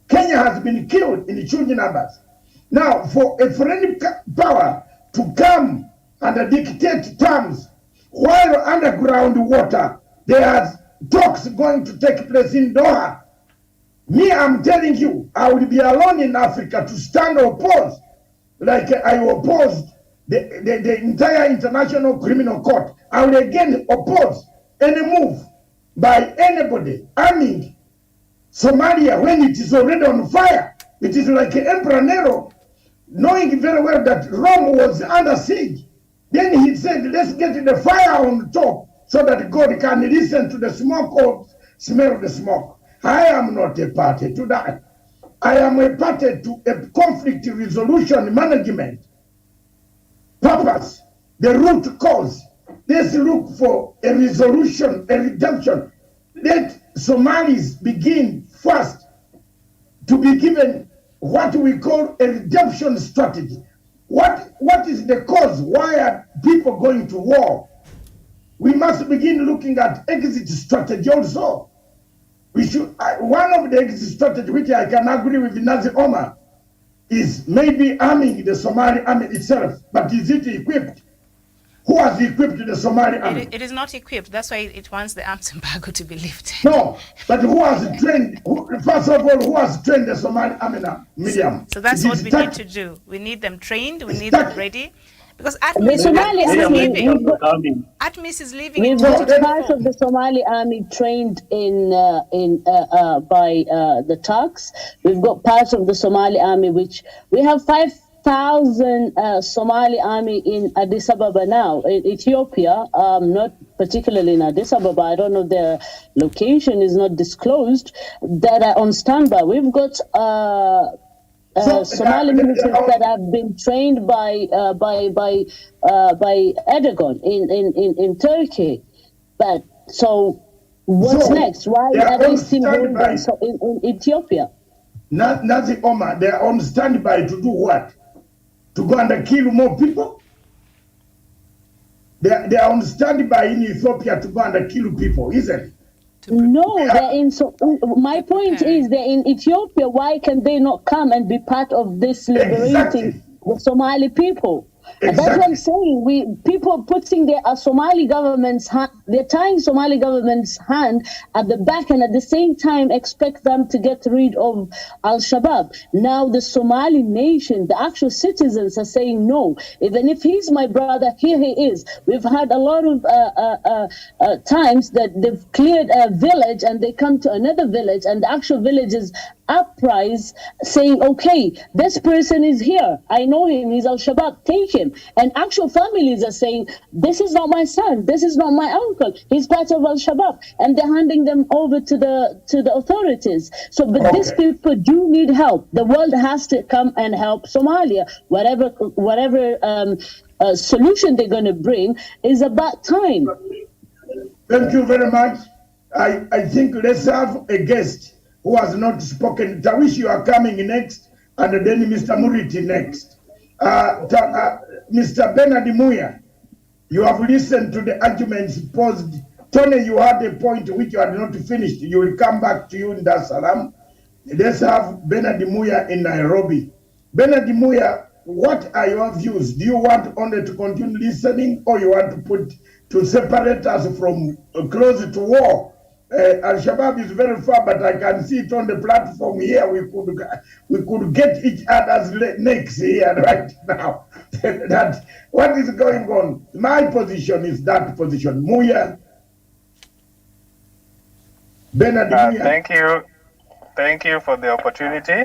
Kenya has been killed in huge numbers. Now, for a foreign power to come and dictate terms while underground water, there are talks going to take place in Doha. Me, I'm telling you, I will be alone in Africa to stand opposed, like I opposed the entire International Criminal Court. I will again oppose any move by anybody arming Somalia when it is already on fire. It is like Emperor Nero, knowing very well that Rome was under siege. Then he said, let's get the fire on top so that God can listen to the smoke or smell the smoke. I am not a party to that. I am a party to a conflict resolution management purpose, the root cause. Let's look for a resolution, a redemption. Let Somalis begin first to be given what we call a redemption strategy. What is the cause? Why are people going to war? We must begin looking at exit strategy also. We should, one of the exit strategy which I can agree with Nazi Omar is maybe arming the Somali army itself, but is it equipped? Who has equipped the Somali army? It is not equipped. That's why it wants the arms embargo to be lifted. No, but who has trained, first of all, who has trained the Somali army now? Medium. So that's what we need to do. We need them trained, we need them ready. Because ATMIS is leaving. We've got part of the Somali army trained by the Turks. We've got parts of the Somali army, which we have 5,000 Somali army in Addis Ababa now, in Ethiopia, not particularly in Addis Ababa. I don't know, their location is not disclosed, that are on standby. We've got Somali militants that have been trained by Erdogan in Turkey. But so what's next? Why are they still holding in Ethiopia? Nazi Omar, they are on standby to do what? To go and kill more people? They are on standby in Ethiopia to go and kill people, isn't it? No, they're in. So my point is, they're in Ethiopia. Why can they not come and be part of this liberating the Somali people? And that's what I'm saying. People putting their Somali government's hand, they're tying Somali government's hand at the back, and at the same time expect them to get rid of Al-Shabaab. Now the Somali nation, the actual citizens, are saying no. Even if he's my brother, here he is. We've had a lot of times that they've cleared a village and they come to another village, and the actual village is uprise saying, okay, this person is here, I know him, he's Al-Shabaab, take him. And actual families are saying, this is not my son, this is not my uncle, he's part of Al-Shabaab, and they're handing them over to the authorities. So but these people do need help. The world has to come and help Somalia. Whatever solution they're going to bring is about time. Thank you very much. I think let's have a guest who has not spoken. Tawish, you are coming next, and then Mr. Muriti next. Mr. Bernard Muya, you have listened to the arguments posed. Tony, you had a point which you had not finished. You will come back to you in Dar es Salaam. Let's have Bernard Muya in Nairobi. Bernard Muya, what are your views? Do you want only to continue listening, or you want to separate us from close to war? Al-Shabaab is very far, but I can see it on the platform here. We could get each other's necks here right now. That what is going on? My position is that position. Muya, Bernard Muya. Thank you for the opportunity.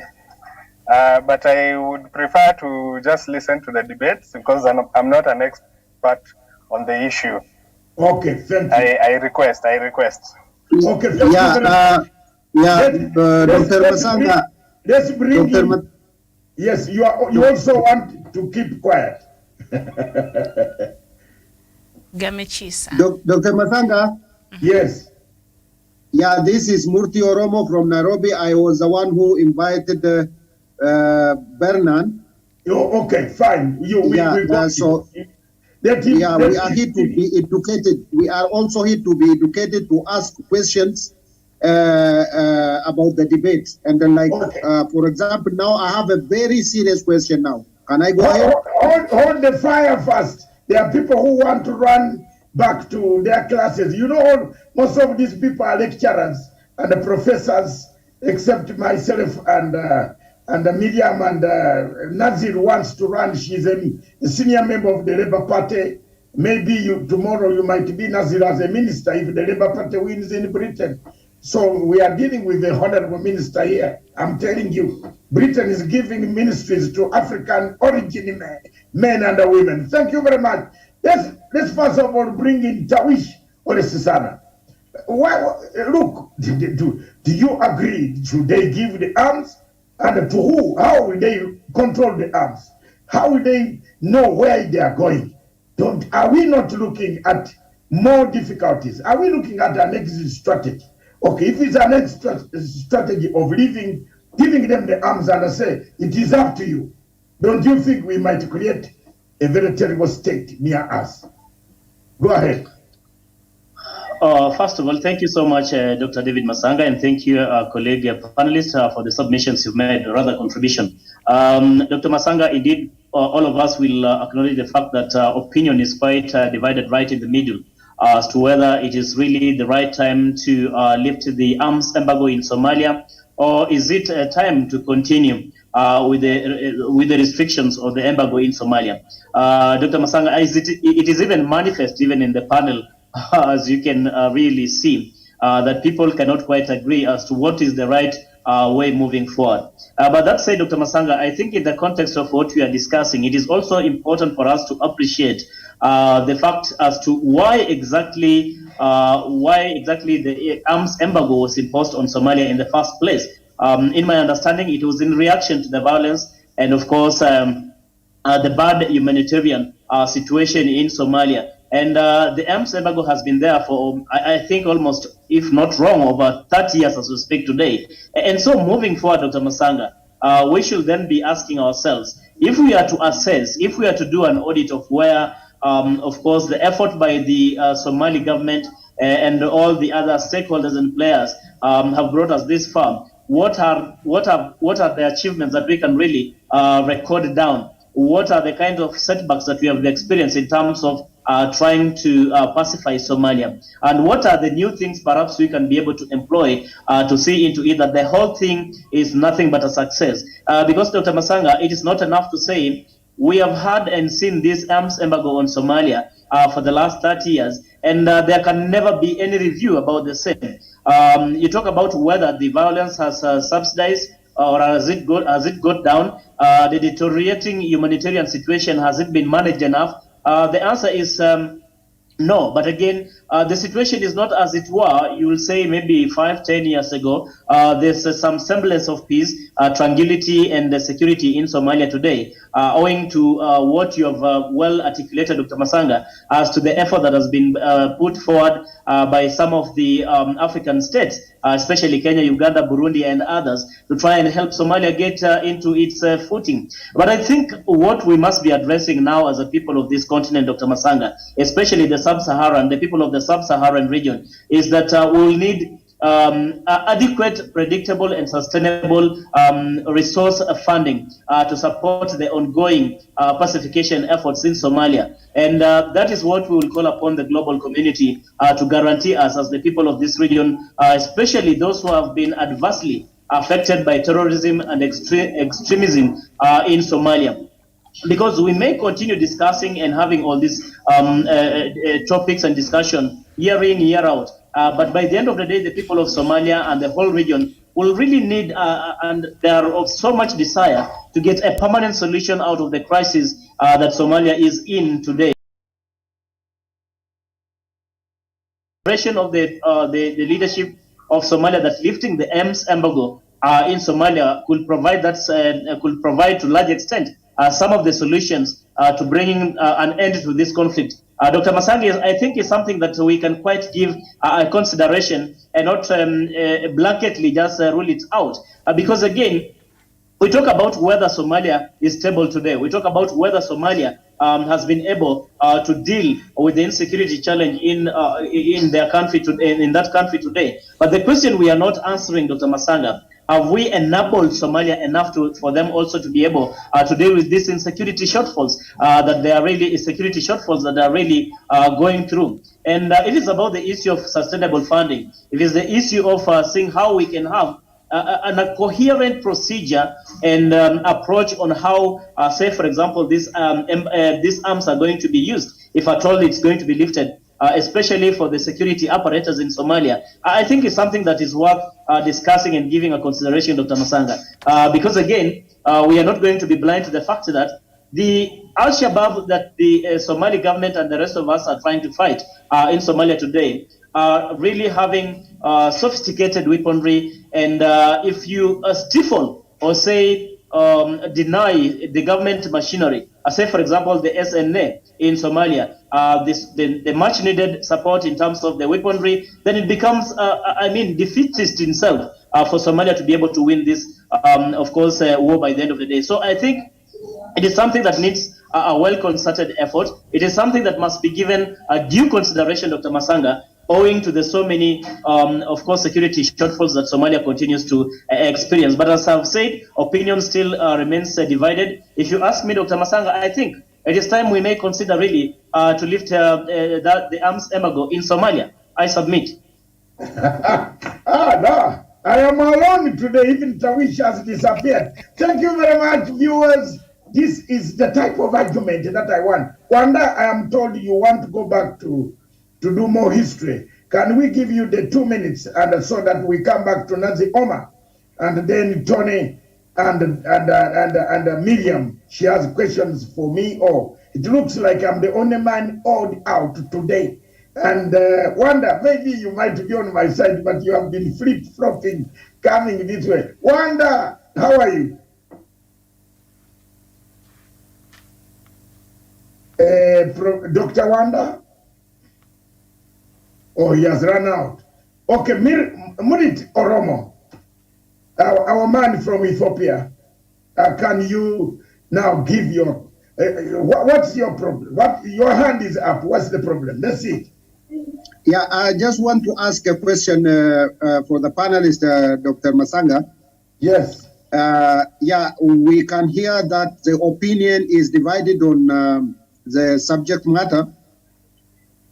But I would prefer to just listen to the debates because I'm not an expert on the issue. Okay, thank you. I request. Okay, thank you. Dr. Matsanga. Let's bring in. Yes, you also want to keep quiet. Gamechisa. Dr. Matsanga. Yes. Yeah, this is Murti Oromo from Nairobi. I was the one who invited Bernan. Oh, okay, fine. We are here to be educated. We are also here to be educated, to ask questions about the debate. And then, for example, now I have a very serious question now. Can I go ahead? Hold the fire first. There are people who want to run back to their classes. You know, most of these people are lecturers and the professors, except myself and Miriam and Nazir wants to run. She's a senior member of the Labour Party. Maybe tomorrow you might be Nazir as a minister if the Labour Party wins in Britain. So we are dealing with the honorable minister here. I'm telling you, Britain is giving ministries to African origin men and women. Thank you very much. Let's first of all bring in Tawish or Susana. Look, do you agree? Should they give the arms? And to who? How will they control the arms? How will they know where they are going? Are we not looking at more difficulties? Are we looking at an exit strategy? Okay, if it's an exit strategy of giving them the arms and say, it is up to you, don't you think we might create a very terrible state near us? Go ahead. First of all, thank you so much, Dr. David Matsanga, and thank you, colleague panelists, for the submissions you've made, rather contribution. Dr. Matsanga, indeed, all of us will acknowledge the fact that opinion is quite divided right in the middle as to whether it is really the right time to lift the arms embargo in Somalia, or is it a time to continue with the restrictions of the embargo in Somalia. Dr. Matsanga, it is even manifest even in the panel, as you can really see, that people cannot quite agree as to what is the right way moving forward. But that said, Dr. Matsanga, I think in the context of what we are discussing, it is also important for us to appreciate the fact as to why exactly the arms embargo was imposed on Somalia in the first place. In my understanding, it was in reaction to the violence and, of course, the bad humanitarian situation in Somalia. And the arms embargo has been there for, I think, almost, if not wrong, over 30 years as we speak today. And so moving forward, Dr. Matsanga, we should then be asking ourselves, if we are to assess, if we are to do an audit of where of course, the effort by the Somali government and all the other stakeholders and players have brought us this far. What are the achievements that we can really record down? What are the kind of setbacks that we have experienced in terms of trying to pacify Somalia? And what are the new things perhaps we can be able to employ to see into it that the whole thing is nothing but a success? Because Dr. Matsanga, it is not enough to say we have had and seen this arms embargo on Somalia for the last 30 years, and there can never be any review about the same. You talk about whether the violence has subsidized or has it got down? The deteriorating humanitarian situation, has it been managed enough? The answer is no, but again, the situation is not as it were, you will say maybe 5-10 years ago. There's some semblance of peace, tranquility, and security in Somalia today, owing to what you have well articulated, Dr. Matsanga, as to the effort that has been put forward by some of the African states, especially Kenya, Uganda, Burundi, and others, to try and help Somalia get into its footing. But I think what we must be addressing now as a people of this continent, Dr. Matsanga, especially the sub-Saharan, the people of the sub-Saharan region, is that we will need adequate, predictable, and sustainable resource funding to support the ongoing pacification efforts in Somalia. And that is what we will call upon the global community to guarantee us as the people of this region, especially those who have been adversely affected by terrorism and extremism in Somalia. Because we may continue discussing and having all these topics and discussion year in, year out. But by the end of the day, the people of Somalia and the whole region will really need, and they are of so much desire, to get a permanent solution out of the crisis that Somalia is in today. Of the leadership of Somalia, that lifting the arms embargo in Somalia could provide to large extent some of the solutions to bringing an end to this conflict. Dr. Matsanga, I think, is something that we can quite give a consideration and not blanketly just rule it out. Because again, we talk about whether Somalia is stable today. We talk about whether Somalia has been able to deal with the insecurity challenge in their country in that country today. But the question we are not answering, Dr. Matsanga, have we enabled Somalia enough for them also to be able to deal with these insecurity shortfalls that they are really going through? And it is about the issue of sustainable funding. It is the issue of seeing how we can have a coherent procedure and approach on how, say, for example, these arms are going to be used, if at all it's going to be lifted, especially for the security apparatus in Somalia. I think it's something that is worth discussing and giving a consideration, Dr. Matsanga, because again, we are not going to be blind to the fact that the Al-Shabaab that the Somali government and the rest of us are trying to fight in Somalia today are really having sophisticated weaponry, and if you stifle or say deny the government machinery, say for example the SNA in Somalia, the much needed support in terms of the weaponry, then it becomes, defeatist in itself for Somalia to be able to win this, of course, war by the end of the day. So I think it is something that needs a well-concerted effort. It is something that must be given a due consideration, Dr. Matsanga, owing to the so many, of course, security shortfalls that Somalia continues to experience. But as I've said, opinion still remains divided. If you ask me, Dr. Matsanga, I think it is time we may consider really to lift the arms embargo in Somalia. I submit. No. I am alone today. Even Tawish has disappeared. Thank you very much, viewers. This is the type of argument that I want. Wanda, I am told you want to go back to do more history. Can we give you the 2 minutes, and so that we come back to Nazi Omar, and then Tony and Miriam? She has questions for me. Or it looks like I'm the only man awed out today. And Wanda, maybe you might be on my side, but you have been flip-flopping, coming this way. Wanda, how are you? Dr. Wanda? Oh, he has run out. Okay, Murit Oromo, our man from Ethiopia, can you now give your What's your problem? Your hand is up. What's the problem? Let's see it. Yeah, I just want to ask a question for the panelist, Dr. Matsanga. Yes. Yeah, we can hear that the opinion is divided on the subject matter.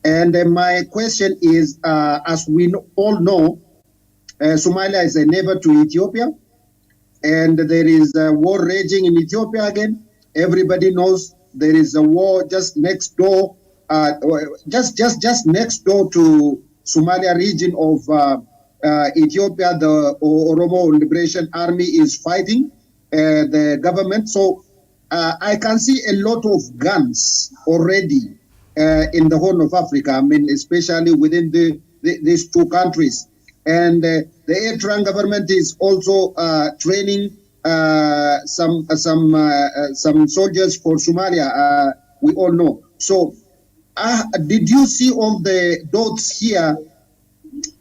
And my question is, as we all know, Somalia is a neighbor to Ethiopia, and there is a war raging in Ethiopia again. Everybody knows there is a war just next door, just next door to Somalia region of Ethiopia. The Oromo Liberation Army is fighting the government. So I can see a lot of guns already in the Horn of Africa. I mean, especially within these two countries. And the Eritrean government is also training some soldiers for Somalia. We all know. So, did you see all the dots here,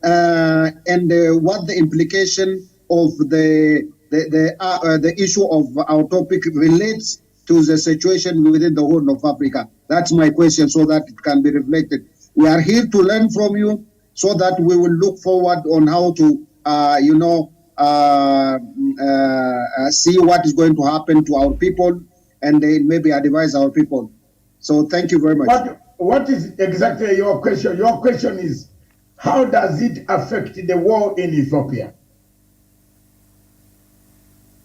and what the implication of the issue of our topic relates to the situation within the Horn of Africa? That's my question, so that it can be reflected. We are here to learn from you, so that we will look forward on how to, see what is going to happen to our people, and maybe advise our people. So thank you very much. What is exactly your question? Your question is, how does it affect the war in Ethiopia?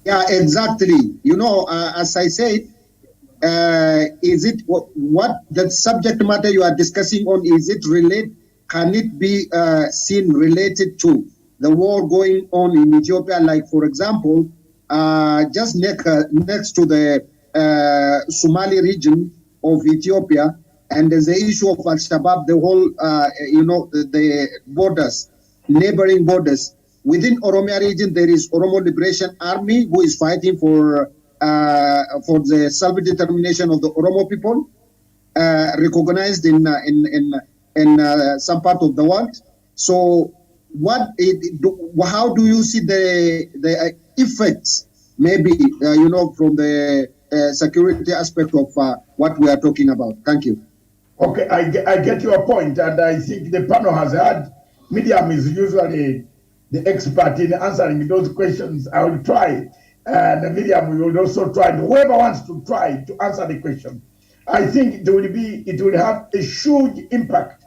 Yeah, exactly. You know, as I said, is it what the subject matter you are discussing on? Is it related? Can it be seen related to the war going on in Ethiopia? Like, for example, just next to the Somali region of Ethiopia, and there's the issue of Al-Shabaab, the whole, the borders, neighboring borders. Within Oromia region, there is Oromo Liberation Army who is fighting for the self-determination of the Oromo people, recognized in some part of the world. So, how do you see the effects, maybe from the security aspect of what we are talking about? Thank you. Okay, I get your point, and I think the panel has heard. Miriam is usually the expert in answering those questions. I will try, and Miriam will also try. And whoever wants to try to answer the question, I think it will have a huge impact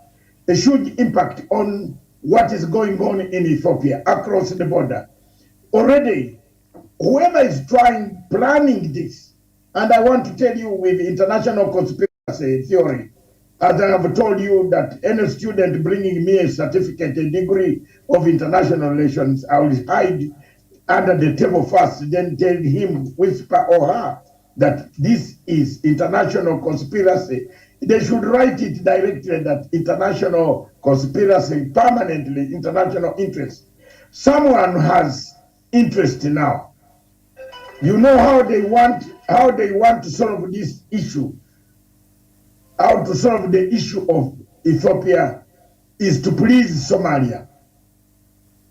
on what is going on in Ethiopia across the border. Already, whoever is planning this, and I want to tell you with international conspiracy theory, as I have told you that any student bringing me a certificate, a degree of international relations, I will hide under the table first, then tell him, whisper or her, that this is international conspiracy. They should write it directly that international conspiracy, permanently international interest. Someone has interest now. You know how they want to solve this issue. How to solve the issue of Ethiopia is to please Somalia.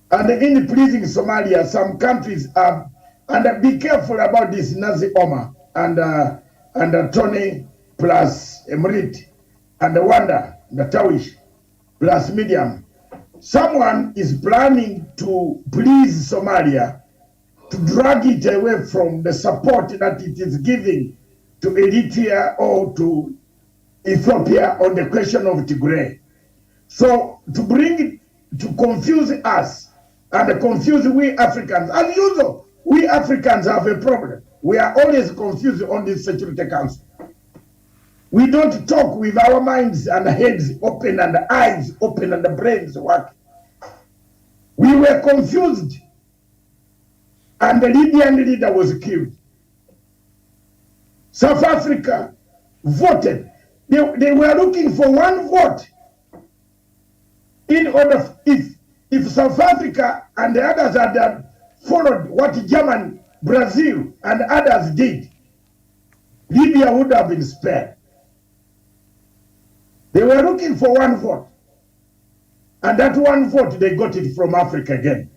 And in pleasing Somalia, some countries are, and be careful about this, Nazi Omar and Tony plus Emrit and the Wanda, the Tawish plus Medium. Someone is planning to please Somalia, to drag it away from the support that it is giving to Eritrea or to Ethiopia on the question of Tigray. So to confuse us and confuse we Africans, as usual, we Africans have a problem. We are always confused on this Security Council. We don't talk with our minds and heads open and the eyes open and the brains working. We were confused, and the Libyan leader was killed. South Africa voted. They were looking for one vote in order, if South Africa and the others had followed what Germany, Brazil, and others did, Libya would have been spared. They were looking for one vote. And that one vote, they got it from Africa again.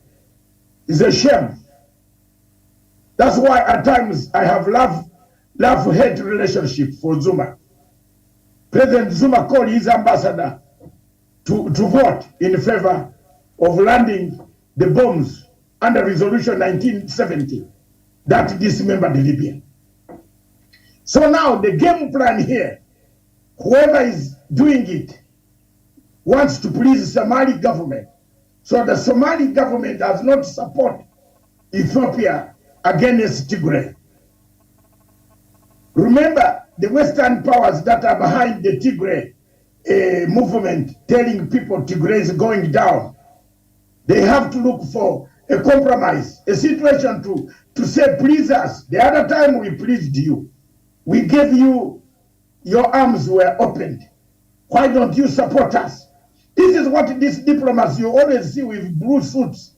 It's a shame. That's why at times I have loved love-hate relationship for Zuma. President Zuma called his ambassador to vote in favor of landing the bombs under Resolution 1970 that dismembered Libya. So now the game plan here, whoever is doing it wants to please the Somali government. So the Somali government does not support Ethiopia against Tigray. Remember, the Western powers that are behind the Tigray movement telling people Tigray is going down, they have to look for a compromise, a situation to say, please us. The other time we pleased you, we gave you, your arms were opened. Why don't you support us? This is what this diplomats you always see with blue suits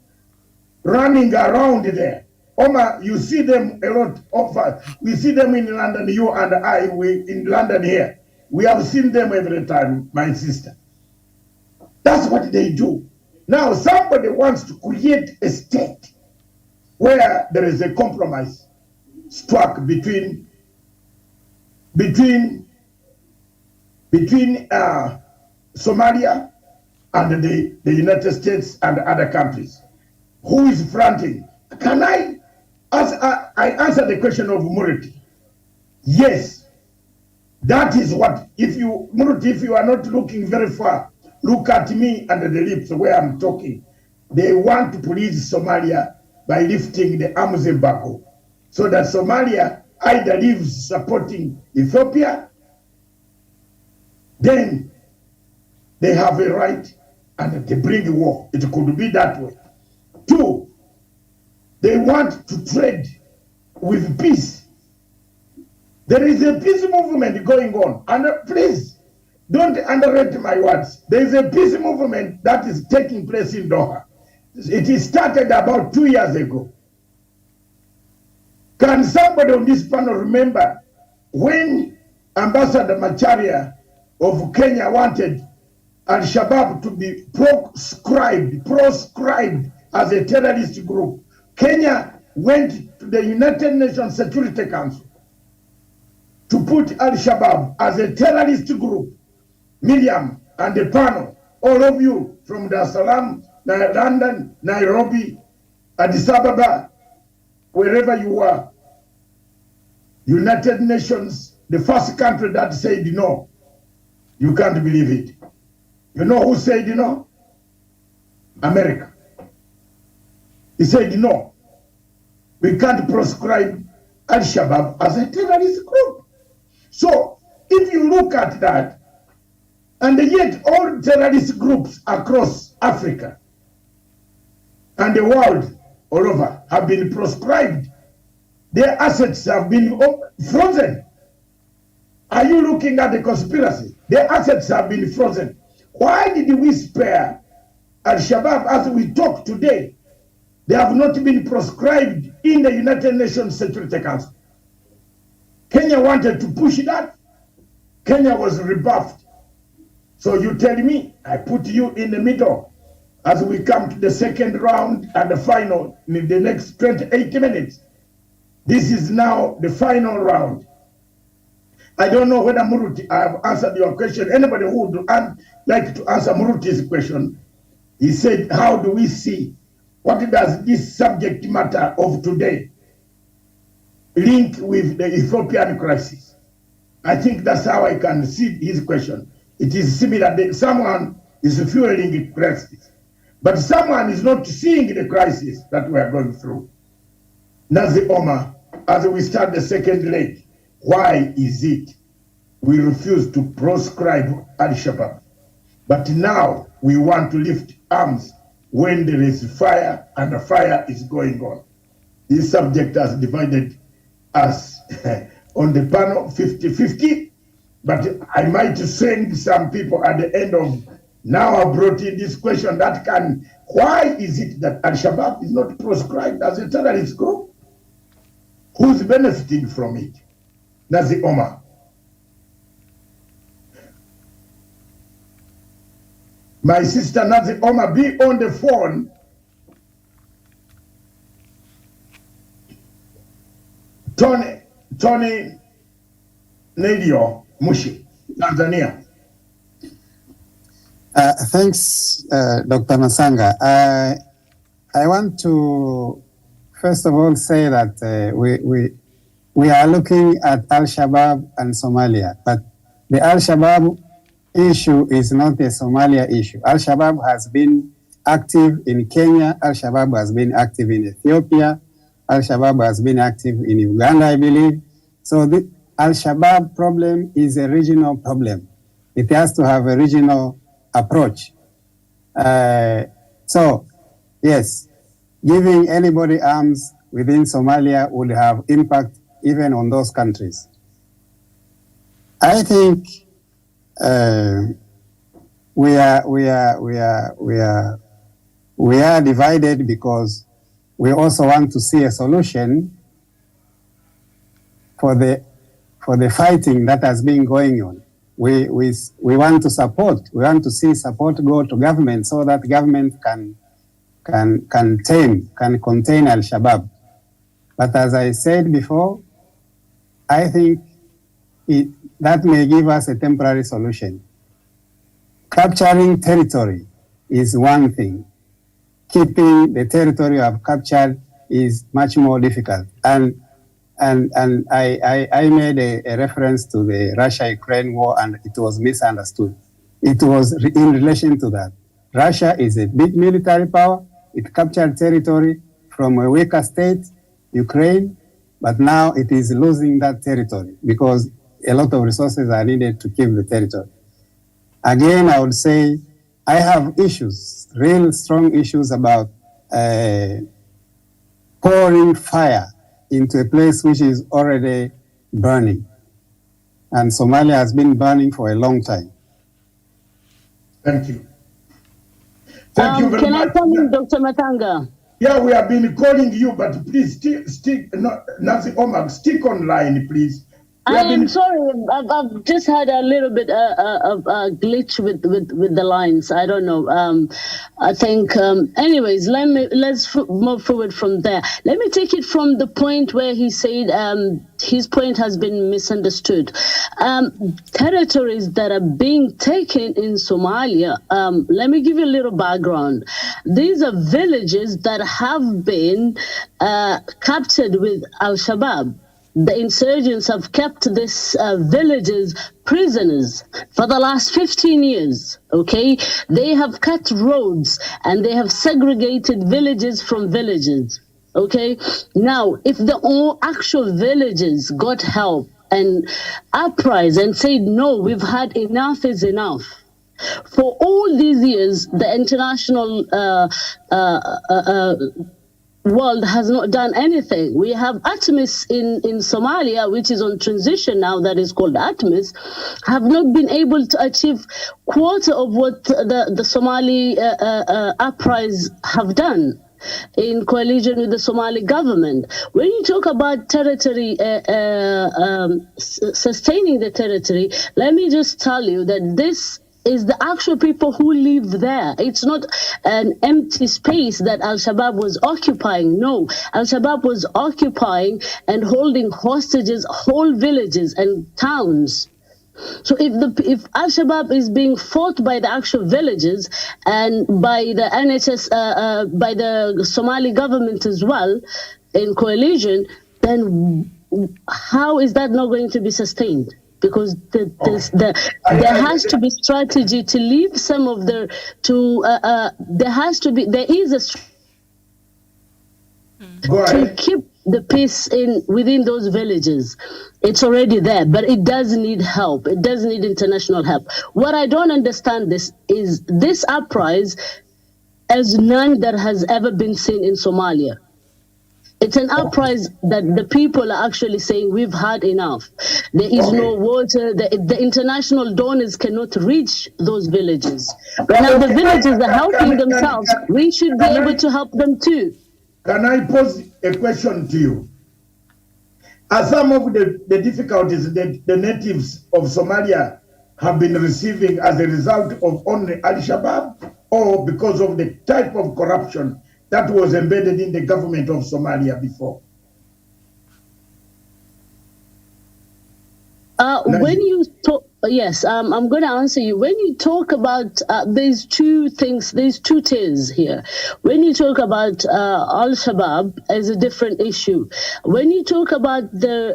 running around there. Omar, you see them a lot of, we see them in London, you and I, we in London here. We have seen them every time, my sister. That's what they do. Now, somebody wants to create a state where there is a compromise struck between Somalia and the United States and other countries. Who is fronting? Can I answer the question of Muriti? Yes, that is what, Muriti, if you are not looking very far, look at me under the lips where I'm talking. They want to please Somalia by lifting the arms embargo so that Somalia either leaves supporting Ethiopia, then they have a right and they bring war. It could be that way. Two, they want to trade with peace. There is a peace movement going on. And please, don't underrate my words. There is a peace movement that is taking place in Doha. It started about 2 years ago. Can somebody on this panel remember when Ambassador Macharia of Kenya wanted Al-Shabaab to be proscribed as a terrorist group? Kenya went to the United Nations Security Council to put Al-Shabaab as a terrorist group. Miriam and the panel, all of you from Dar es Salaam, London, Nairobi, Addis Ababa, wherever you are, United Nations, the first country that said no. You can't believe it. You know who said no? America. He said no. We can't proscribe Al-Shabaab as a terrorist group. So, if you look at that, and yet all terrorist groups across Africa and the world all over have been proscribed. Their assets have been frozen. Are you looking at the conspiracy? Their assets have been frozen. Why did we spare Al-Shabaab as we talk today? They have not been proscribed in the United Nations Security Council. Kenya wanted to push that. Kenya was rebuffed. So you tell me, I put you in the middle as we come to the second round and the final in the next 28 minutes. This is now the final round. I don't know whether Muruti, I have answered your question. Anybody who would like to answer Muruti's question, he said, how do we see, what does this subject matter of today link with the Ethiopian crisis? I think that's how I can see his question. It is similar that someone is fueling the crisis, but someone is not seeing the crisis that we are going through. Nazi Omar, as we start the second leg, why is it we refuse to proscribe Al-Shabaab, but now we want to lift arms when there is fire and the fire is going on? This subject has divided us on the panel 50-50, but I might send some people at the end of, now I brought in this question that can, why is it that Al-Shabaab is not proscribed as a terrorist group? Who's benefiting from it? Nazi Omar. My sister Nazi Omar, be on the phone. Tony Nelio Mushi, Tanzania. Thanks, Dr. Matsanga. I want to first of all say that we are looking at Al-Shabaab and Somalia, but the Al-Shabaab issue is not a Somalia issue. Al-Shabaab has been active in Kenya, Al-Shabaab has been active in Ethiopia, Al-Shabaab has been active in Uganda, I believe. So the Al-Shabaab problem is a regional problem. It has to have a regional approach. So, yes, giving anybody arms within Somalia would have impact even on those countries. I think we are divided because we also want to see a solution for the fighting that has been going on. We want to support. We want to see support go to government so that government can contain Al-Shabaab. But as I said before, I think that may give us a temporary solution. Capturing territory is one thing. Keeping the territory I've captured is much more difficult. And I made a reference to the Russia-Ukraine war, and it was misunderstood. It was in relation to that. Russia is a big military power. It captured territory from a weaker state, Ukraine, but now it is losing that territory because a lot of resources are needed to keep the territory. Again, I would say I have issues, real strong issues about pouring fire into a place which is already burning. And Somalia has been burning for a long time. Thank you. Thank you very can much. I come in, Dr. Matsanga? Yeah, we have been calling you, but please stick, Nancy Omag, stick online, please. I am sorry, I've just had a little bit of a glitch with the lines. I don't know. I think, anyways, let's move forward from there. Let me take it from the point where he said his point has been misunderstood. Territories that are being taken in Somalia, let me give you a little background. These are villages that have been captured with Al-Shabaab. The insurgents have kept these villages prisoners for the last 15 years, okay? They have cut roads and they have segregated villages from villages, okay? Now, if the actual villages got help and uprised and said, no, we've had enough is enough. For all these years, the international world has not done anything. We have ATMIS in Somalia, which is on transition now, that is called ATMIS, have not been able to achieve quarter of what the Somali uprise have done in coalition with the Somali government. When you talk about territory, sustaining the territory, let me just tell you that this is the actual people who live there. It's not an empty space that Al-Shabaab was occupying. No, Al-Shabaab was occupying and holding hostages whole villages and towns. So if Al-Shabaab is being fought by the actual villages and by the NHS, by the Somali government as well, in coalition, then how is that not going to be sustained? Because there has to be strategy to leave some of there is a to keep the peace within those villages. It's already there, but it does need help. It does need international help. What I don't understand is this uprising as none that has ever been seen in Somalia. It's an uprising that the people are actually saying we've had enough. There is no water. The international donors cannot reach those villages. But now the villages are helping themselves. We should be able to help them too. Can I pose a question to you? Are some of the difficulties that the natives of Somalia have been receiving as a result of only Al-Shabaab, or because of the type of corruption that was embedded in the government of Somalia before? When you talk, yes, I'm going to answer you. When you talk about, there's two things, there's two tiers here. When you talk about Al-Shabaab as a different issue, when you talk about the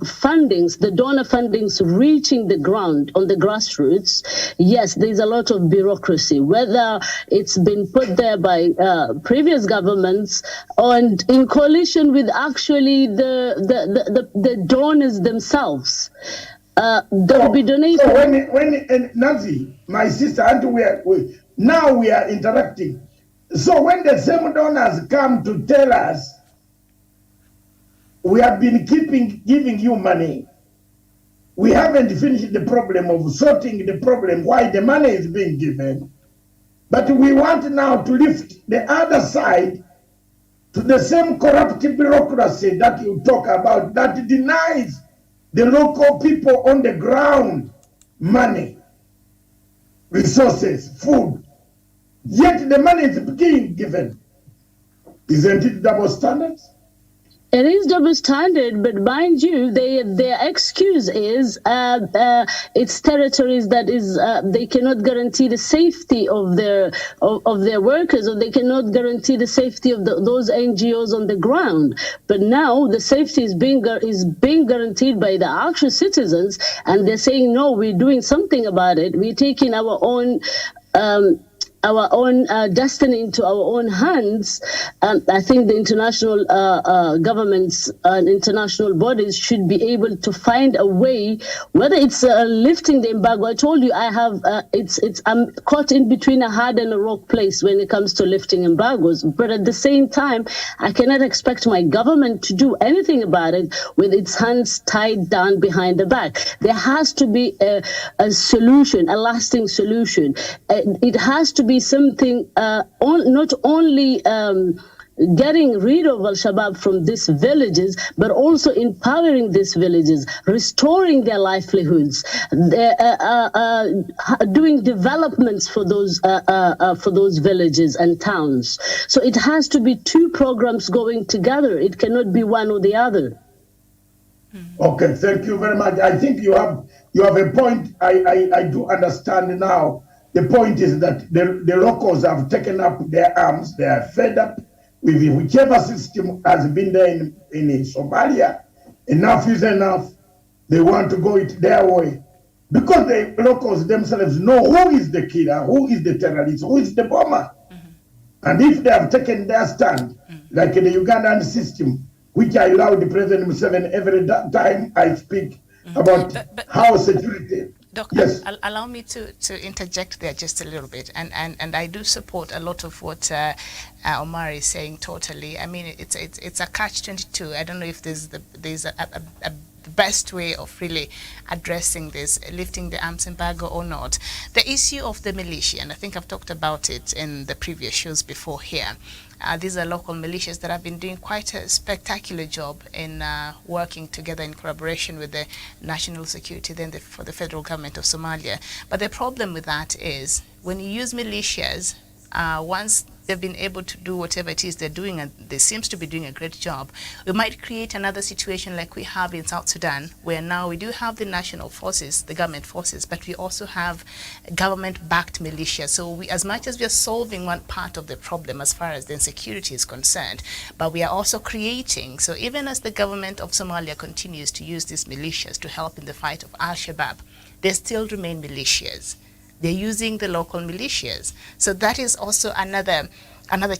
fundings, the donor fundings reaching the ground on the grassroots, yes, there's a lot of bureaucracy, whether it's been put there by previous governments and in coalition with actually the donors themselves. There will be donations. So when Nazi, my sister, and now we are interacting. So when the same donors come to tell us, we have been giving you money, we haven't finished the problem of sorting the problem why the money is being given, but we want now to lift the other side to the same corrupt bureaucracy that you talk about that denies the local people on the ground money, resources, food, yet the money is being given. Isn't it double standards? It is double standard, but mind you, their excuse is it's territories that is they cannot guarantee the safety of their workers, or they cannot guarantee the safety of those NGOs on the ground. But now the safety is being guaranteed by the actual citizens, and they're saying no, we're doing something about it. We're taking our own destiny into our own hands. I think the international governments and international bodies should be able to find a way, whether it's lifting the embargo. I told you I have I'm caught in between a hard and a rock place when it comes to lifting embargoes. But at the same time, I cannot expect my government to do anything about it with its hands tied down behind the back. There has to be a solution, a lasting solution. It has to be something not only getting rid of Al-Shabaab from these villages, but also empowering these villages, restoring their livelihoods, doing developments for those villages and towns. So it has to be two programs going together. It cannot be one or the other. Okay, thank you very much. I think you have a point. I do understand now. The point is that the locals have taken up their arms. They are fed up with whichever system has been there in Somalia. Enough is enough. They want to go it their way. Because the locals themselves know who is the killer, who is the terrorist, who is the bomber. Mm-hmm. And if they have taken their stand, like in the Ugandan system, which I allow the President Museveni every time I speak about how security... Doctor, yes. Allow me to interject there just a little bit, and I do support a lot of what Omar is saying totally. I mean, it's a catch-22. I don't know if there's a best way of really addressing this, lifting the arms embargo or not. The issue of the militia, and I think I've talked about it in the previous shows before here. These are local militias that have been doing quite a spectacular job in working together in collaboration with the national security, then for the federal government of Somalia. But the problem with that is when you use militias, once they've been able to do whatever it is they're doing, and they seems to be doing a great job, we might create another situation like we have in South Sudan, where now we do have the national forces, the government forces, but we also have government-backed militia. So we, as much as we are solving one part of the problem as far as the insecurity is concerned, but we are also creating, so even as the government of Somalia continues to use these militias to help in the fight of Al-Shabaab, they still remain militias. They're using the local militias. So that is also another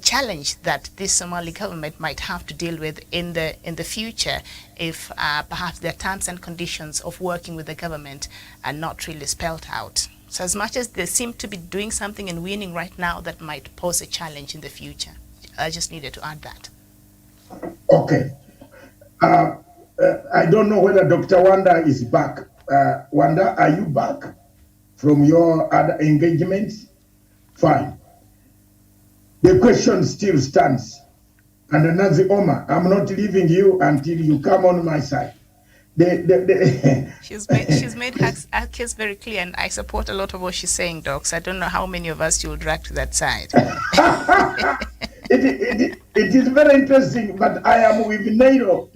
challenge that this Somali government might have to deal with in the future if perhaps their terms and conditions of working with the government are not really spelled out. So as much as they seem to be doing something and winning right now, that might pose a challenge in the future. I just needed to add that. Okay. I don't know whether Dr. Wanda is back. Wanda, are you back from your other engagements? Fine. The question still stands. And Nazi Omar, I'm not leaving you until you come on my side. She's made her case very clear, and I support a lot of what she's saying, Docs. I don't know how many of us you'll drag to that side. it is very interesting, but I am with Nairo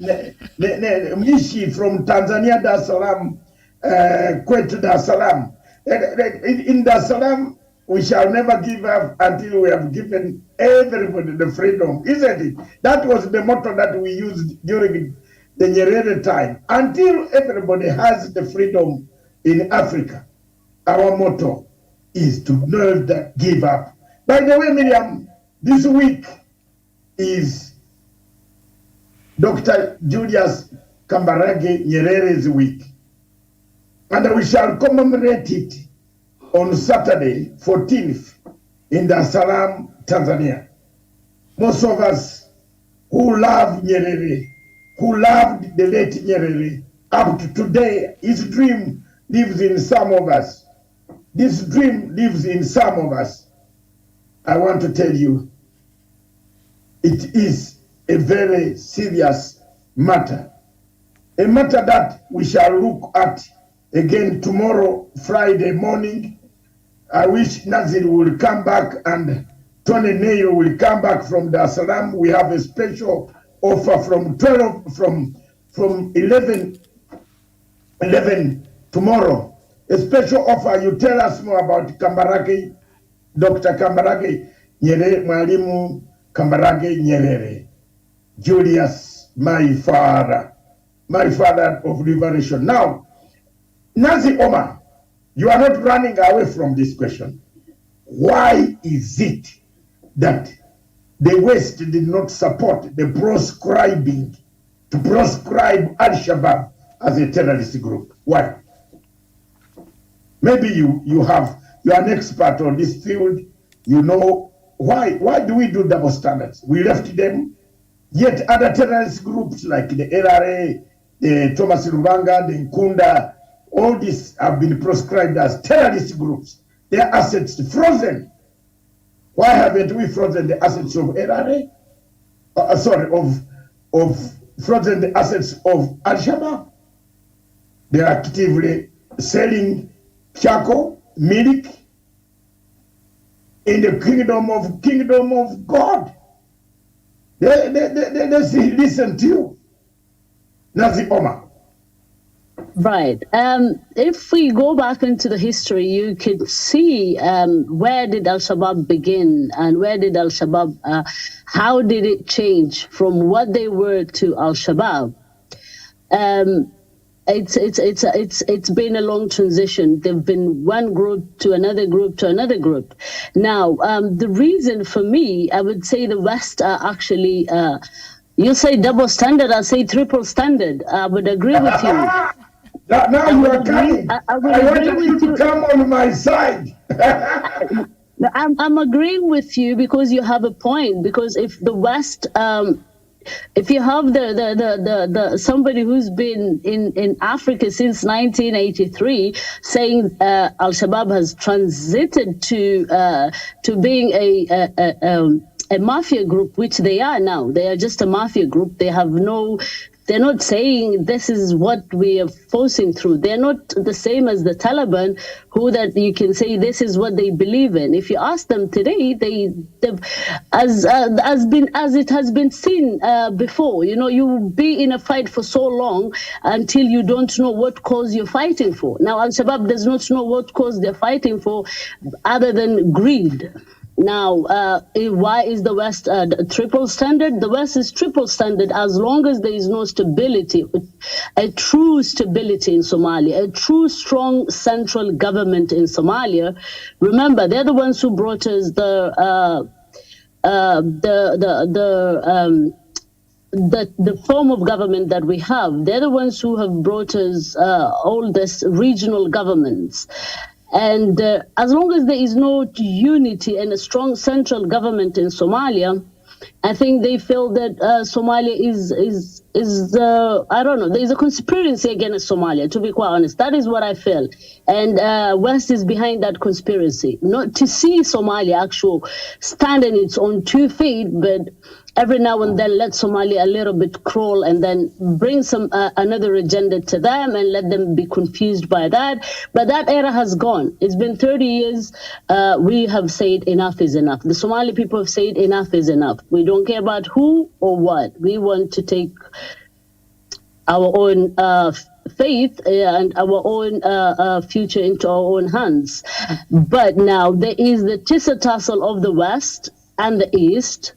Mishi from Tanzania, Dar es Salaam, Kwetu Dar es Salaam. In Dar es Salaam, we shall never give up until we have given everybody the freedom, isn't it? That was the motto that we used during the Nyerere time. Until everybody has the freedom in Africa, our motto is to never give up. By the way, Miriam, this week is Dr. Julius Kambarage Nyerere's week. And we shall commemorate it on Saturday, 14th, in Dar es Salaam, Tanzania. Most of us who love Nyerere, who loved the late Nyerere, up to today, his dream lives in some of us. This dream lives in some of us. I want to tell you, it is a very serious matter. A matter that we shall look at again tomorrow, Friday morning. I wish Nazir will come back and Tony Neyo will come back from Dar es Salaam. We have a special offer from 11 tomorrow. A special offer. You tell us more about Kambarage, Dr. Kambarage Nyerere, Mwalimu Kambarage Nyerere. Julius, my father of liberation. Now, Nazi Omar, you are not running away from this question. Why is it that the West did not support the proscribe Al-Shabaab as a terrorist group? Why? Maybe you are an expert on this field. You know why do we do double standards? We left them, yet other terrorist groups like the LRA, the Thomas Lubanga, the Nkunda, all these have been proscribed as terrorist groups. Their assets frozen. Why haven't we frozen the assets of LRA? Of frozen the assets of Al-Shabaab? They are actively selling charcoal, milk in the kingdom of God. They listen to you. Nazi Omar. Right. If we go back into the history, you could see where did Al-Shabaab begin and where did Al-Shabaab, how did it change from what they were to Al-Shabaab? It's been a long transition. They've been one group to another group to another group. Now, the reason for me, I would say the West are actually, you say double standard, I say triple standard. I would agree with you. Now you are coming. I want you to come on my side. I'm agreeing with you because you have a point. Because if the West, if you have the somebody who's been in Africa since 1983 saying Al-Shabaab has transited to being a mafia group, which they are now. They are just a mafia group. They have no. They're not saying this is what we are forcing through. They're not the same as the Taliban, who that you can say this is what they believe in. If you ask them today, as it has been seen before. You know, you be in a fight for so long until you don't know what cause you're fighting for. Now, Al-Shabaab does not know what cause they're fighting for, other than greed. Now, why is the West triple standard? The West is triple standard as long as there is no stability, a true stability in Somalia, a true strong central government in Somalia. Remember, they're the ones who brought us the form of government that we have. They're the ones who have brought us all this regional governments. And as long as there is no unity and a strong central government in Somalia, I think they feel that Somalia I don't know, there is a conspiracy against Somalia, to be quite honest. That is what I feel. And West is behind that conspiracy. Not to see Somalia actually stand on its own 2 feet, but every now and then let Somalia a little bit crawl and then bring some another agenda to them and let them be confused by that. But that era has gone. It's been 30 years. We have said enough is enough. The Somali people have said enough is enough. We don't care about who or what. We want to take our own faith and our own future into our own hands. But now there is the tussle of the West and the East.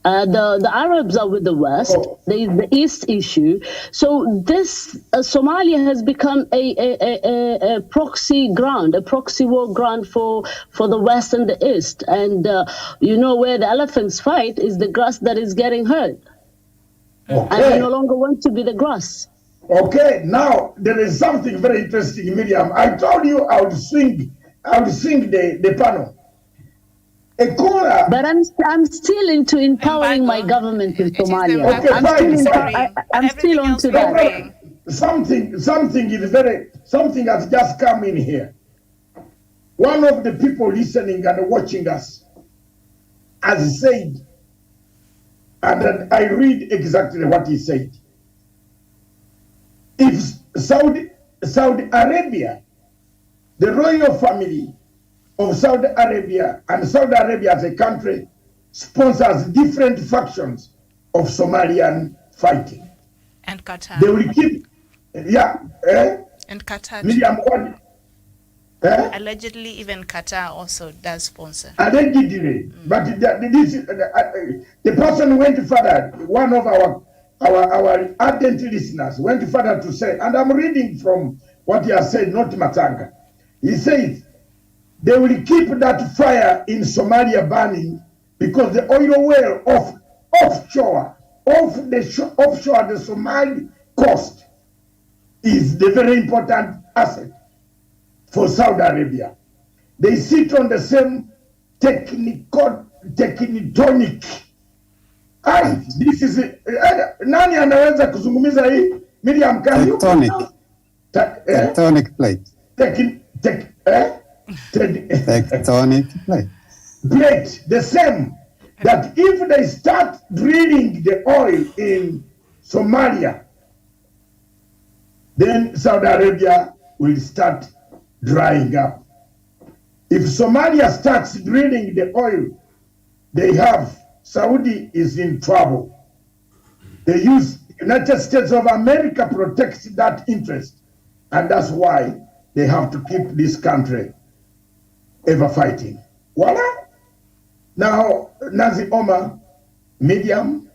The Arabs are with the West. There is the East issue. So this Somalia has become a proxy ground, a proxy war ground for the West and the East. And you know, where the elephants fight is the grass that is getting hurt. Okay. And they no longer want to be the grass. Okay, now there is something very interesting, Miriam. I told you I would swing the panel. But I'm still into empowering my government in Somalia. Okay, I'm still onto that. Something has just come in here. One of the people listening and watching us has said, and I read exactly what he said. If Saudi Arabia, the royal family of Saudi Arabia, and Saudi Arabia as a country sponsors different factions of Somalian fighting. And Qatar. They will keep, And Qatar. Miriam, what? Allegedly, even Qatar also does sponsor. Allegedly, but the person went further. One of our ardent listeners went further to say, and I'm reading from what he has said, not Matsanga. He says, they will keep that fire in Somalia burning because the oil well offshore the Somali coast is the very important asset for Saudi Arabia. They sit on the same tectonic. This is nani anaweza kuzungumza hii? Miriam, can you? Tectonic plate. Tectonic plate, the same, that if they start drilling the oil in Somalia, then Saudi Arabia will start drying up. If Somalia starts drilling the oil they have, Saudi is in trouble. They use United States of America protects that interest, and that's why they have to keep this country ever fighting. Voila. Now, Nazi Omar, Medium,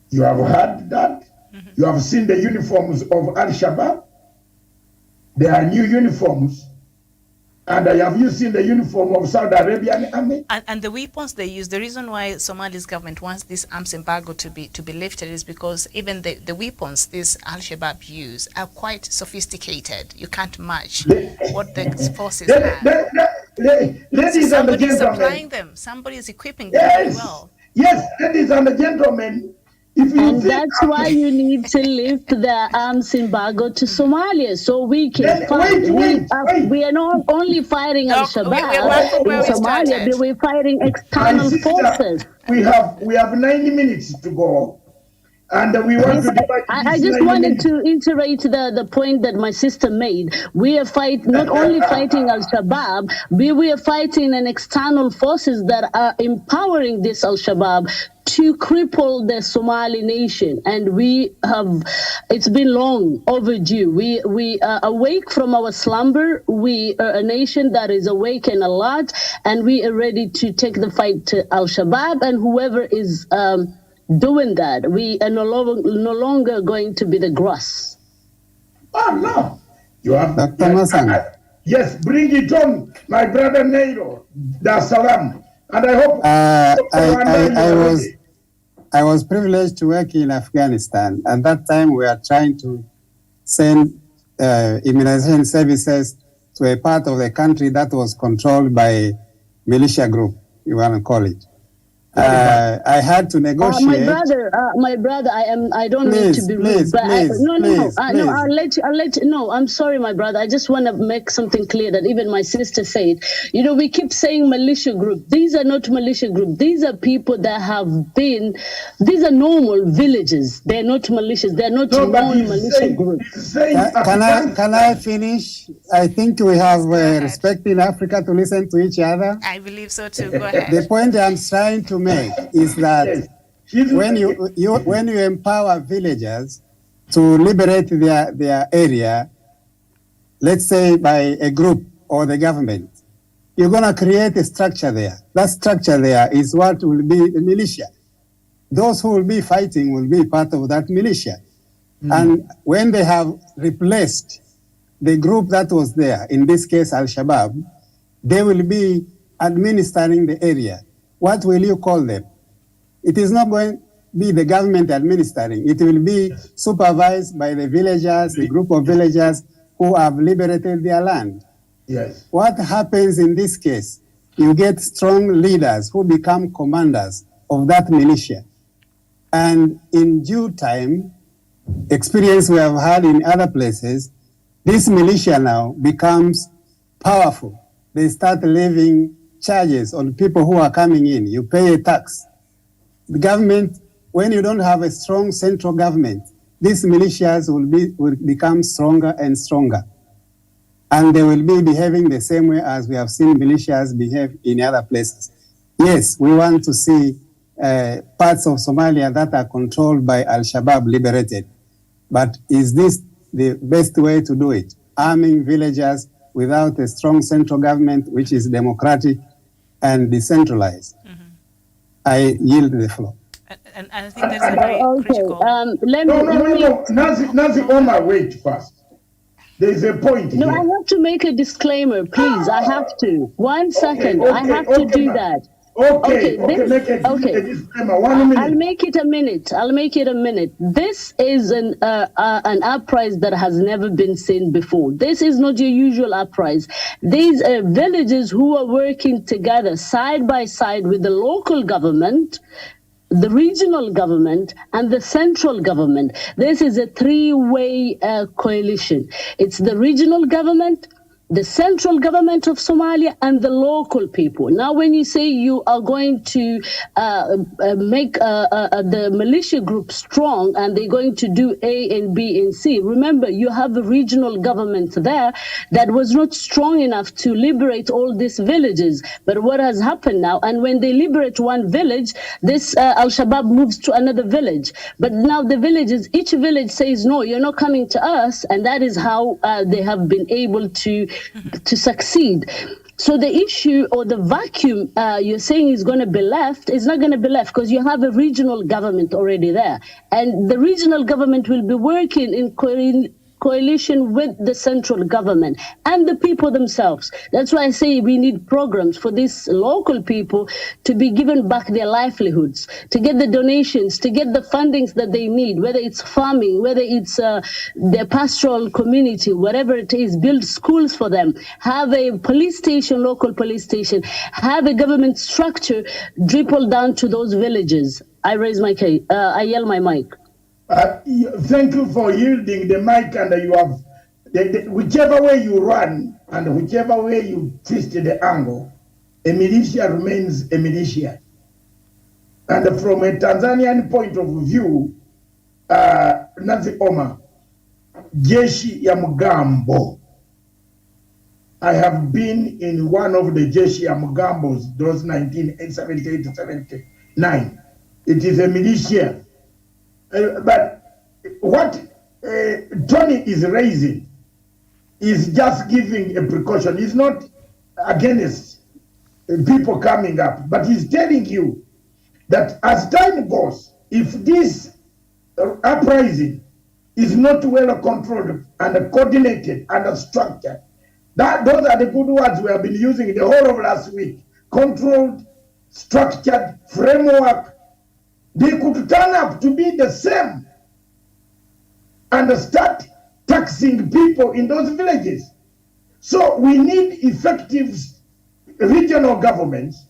you have heard that. You have seen the uniforms of Al-Shabaab. They are new uniforms. And have you seen the uniform of Saudi Arabian army? And the weapons they use, the reason why Somalia's government wants this arms embargo to be lifted is because even the weapons this Al-Shabaab use are quite sophisticated. You can't match what the forces have. Ladies and Somebody is gentlemen, supplying them. Somebody is equipping them very well. Yes, ladies and gentlemen. And that's why you need to lift the arms embargo to Somalia so we can fight. We are not only fighting Al-Shabaab in Somalia, but we're fighting external forces. We have 90 minutes to go. And we want to I just wanted to iterate the point that my sister made. We are not only fighting Al-Shabaab, we are fighting an external forces that are empowering this Al-Shabaab to cripple the Somali nation. And it's been long overdue. We are awake from our slumber. We are a nation that is awake and alert, and we are ready to take the fight to Al-Shabaab and whoever is doing that. We are no longer going to be the grass. Oh, no. You have Dr. Matsanga. Yes, bring it on, my brother Nairo. Dar Salam. And I hope I was privileged to work in Afghanistan. At that time, we are trying to send immunization services to a part of the country that was controlled by militia group, you want to call it. I had to negotiate. My brother, I don't need to be rude, but no, I'm sorry, my brother. I just want to make something clear that even my sister said, we keep saying militia group. These are not militia group. These are people that these are normal villages. They're not militias. They're not non-militia groups. Can I finish? I think we have respect in Africa to listen to each other. I believe so too. Go ahead. The point I'm trying to make is that when you empower villagers to liberate their area, let's say by a group or the government, you're going to create a structure there. That structure there is what will be the militia. Those who will be fighting will be part of that militia. And when they have replaced the group that was there, in this case Al-Shabaab, they will be administering the area. What will you call them? It is not going to be the government administering. It will be supervised by the villagers, the group of villagers who have liberated their land. Yes. What happens in this case? You get strong leaders who become commanders of that militia. And in due time, experience we have had in other places, this militia now becomes powerful. They start levying charges on people who are coming in. You pay a tax. The government, when you don't have a strong central government, these militias will become stronger and stronger. And they will be behaving the same way as we have seen militias behave in other places. Yes, we want to see parts of Somalia that are controlled by Al-Shabaab liberated. But is this the best way to do it? Arming villagers without a strong central government, which is democratic and decentralized. I yield the floor. And I think that's a very critical. Nazi Omar, wait first. There's a point No, here. I have to make a disclaimer, please. I have to. 1 second. I have to do that. Okay, make a disclaimer. 1 minute. I'll make it a minute. This is an uprising that has never been seen before. This is not your usual uprising. These are villages who are working together side by side with the local government, the regional government, and the central government. This is a three-way coalition. It's the regional government, the central government of Somalia, and the local people. Now, when you say you are going to make the militia group strong and they're going to do A and B and C, remember, you have a regional government there that was not strong enough to liberate all these villages. But what has happened now, and when they liberate one village, this Al-Shabaab moves to another village. But now the villages, each village says, no, you're not coming to us. And that is how they have been able to succeed. So the issue or the vacuum you're saying is going to be left is not going to be left because you have a regional government already there. And the regional government will be working in coalition with the central government and the people themselves. That's why I say we need programs for these local people to be given back their livelihoods, to get the donations, to get the fundings that they need, whether it's farming, whether it's their pastoral community, whatever it is, build schools for them, have a police station, local police station, have a government structure dribble down to those villages. I raise my case. I yell my mic. Thank you for yielding the mic, and you have whichever way you run and whichever way you twist the angle, a militia remains a militia. And from a Tanzanian point of view, Nazi Omar, Jeshi ya Mgambo. I have been in one of the Jeshi ya Mgambos, those 1978 to 79. It is a militia. But what Tony is raising is just giving a precaution. He's not against people coming up, but he's telling you that as time goes, if this uprising is not well controlled and coordinated and structured, those are the good words we have been using the whole of last week. Controlled, structured, framework. They could turn up to be the same and start taxing people in those villages. So we need effective regional governments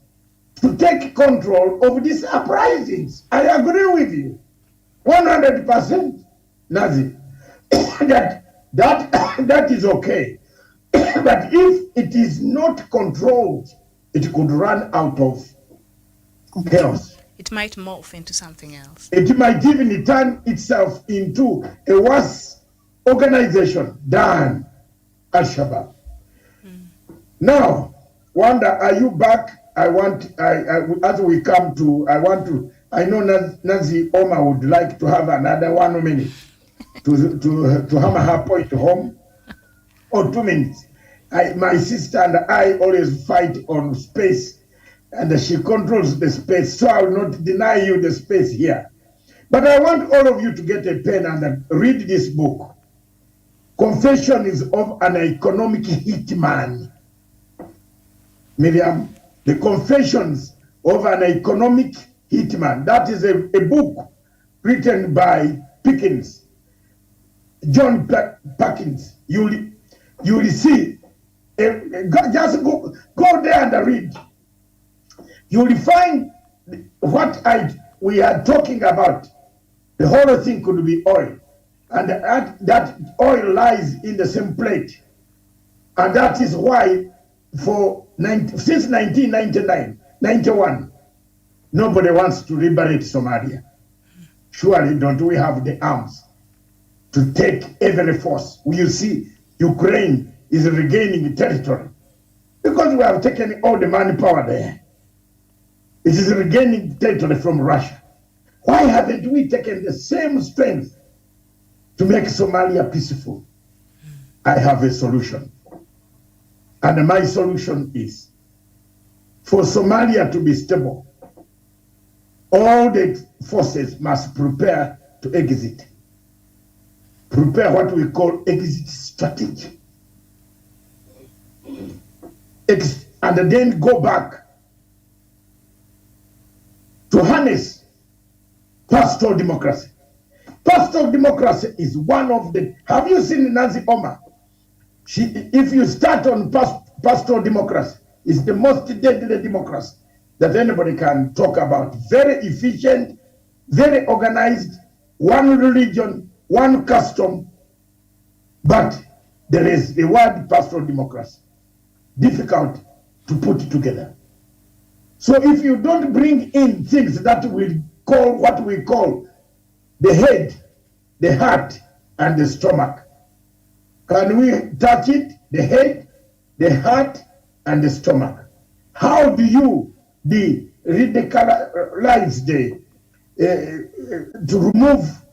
to take control of these uprisings. I agree with you, 100%, Nazi. that is okay. But if it is not controlled, it could run out of chaos. It might morph into something else. It might even turn itself into a worse organization than Al-Shabaab. Now, Wanda, are you back? As we come to, I know Nancy Oma would like to have another 1 minute to hammer her point home, or 2 minutes. My sister and I always fight on space, and she controls the space, so I will not deny you the space here. But I want all of you to get a pen and read this book, Confessions of an Economic Hitman. Miriam, the Confessions of an Economic Hitman. That is a book written by Pickens, John Perkins. You will see. Just go there and read. You will find what we are talking about. The whole thing could be oil, and that oil lies in the same plate, and that is why since 1999, 91, nobody wants to liberate Somalia. Surely don't we have the arms to take every force? You see, Ukraine is regaining territory because we have taken all the manpower there. It is regaining territory from Russia. Why haven't we taken the same strength to make Somalia peaceful? I have a solution. And my solution is for Somalia to be stable, all the forces must prepare to exit. Prepare what we call exit strategy. And then go back to harness pastoral democracy. Pastoral democracy is one of the, have you seen Nancy Oma? If you start on pastoral democracy, it's the most deadly democracy that anybody can talk about. Very efficient, very organized, one religion, one custom, but there is the word pastoral democracy. Difficult to put together. So if you don't bring in things that we call what we call the head, the heart, and the stomach, can we touch it? The head, the heart, and the stomach. How do you radicalize to remove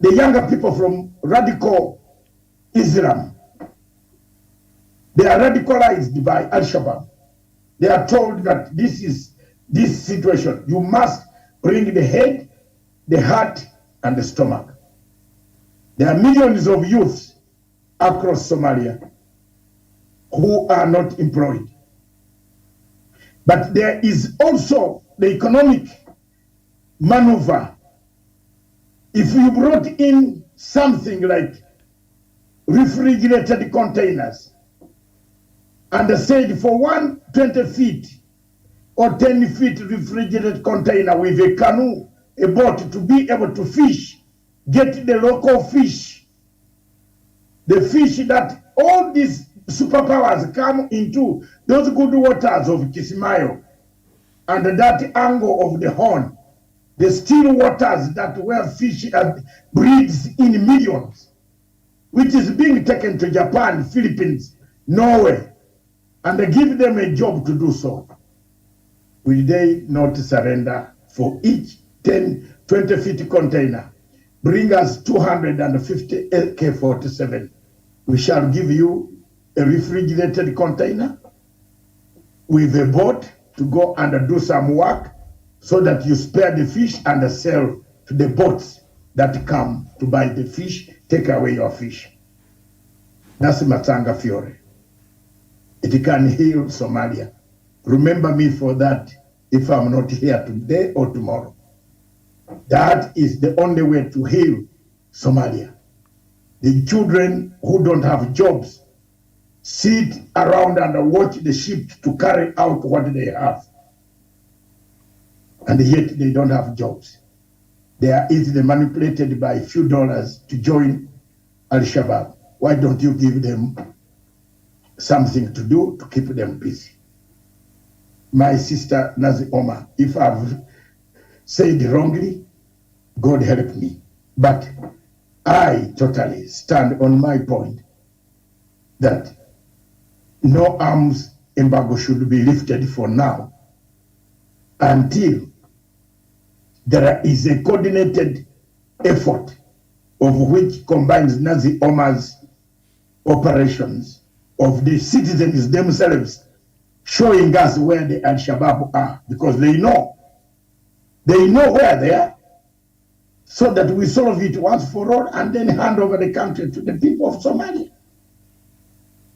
the younger people from radical Islam? They are radicalized by Al-Shabaab. They are told that this is this situation. You must bring the head, the heart, and the stomach. There are millions of youths across Somalia who are not employed. But there is also the economic maneuver. If you brought in something like refrigerated containers and said for 120 feet or 10 feet refrigerated container with a canoe, a boat to be able to fish, get the local fish, the fish that all these superpowers come into those good waters of Kismayo and that angle of the Horn, the still waters that where fish breeds in millions, which is being taken to Japan, Philippines, Norway, and they give them a job to do so. Will they not surrender for each 10, 20 feet container? Bring us 250 AK-47. We shall give you a refrigerated container with a boat to go and do some work so that you spare the fish and sell to the boats that come to buy the fish, take away your fish. That's Matsanga Fiore. It can heal Somalia. Remember me for that if I'm not here today or tomorrow. That is the only way to heal Somalia. The children who don't have jobs sit around and watch the sheep to carry out what they have. and yet they don't have jobs. They are easily manipulated by a few dollars to join Al-Shabaab. Why don't you give them something to do to keep them busy? My sister Nazi Omar, if I've said wrongly, God help me. But I totally stand on my point that no arms embargo should be lifted for now until there is a coordinated effort of which combines Nazi Omar's operations of the citizens themselves showing us where the Al-Shabaab are, because they know where they are, so that we solve it once for all and then hand over the country to the people of Somalia.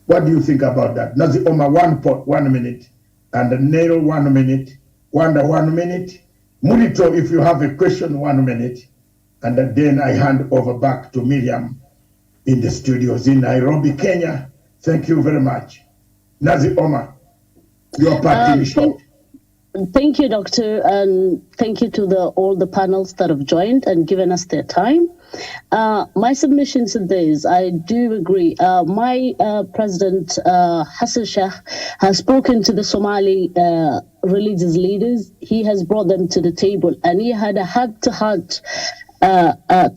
What do you think about that? Nazi Omar, 1 minute, and Nero 1 minute, Wanda 1 minute, Murito, if you have a question, 1 minute, and then I hand over back to Miriam in the studios in Nairobi, Kenya. Thank you very much. Nazi Omar, your part is short. Thank you, Doctor, and thank you to all the panels that have joined and given us their time. My submission to this, I do agree. My President Hassan Sheikh has spoken to the Somali religious leaders. He has brought them to the table, and he had a heart-to-heart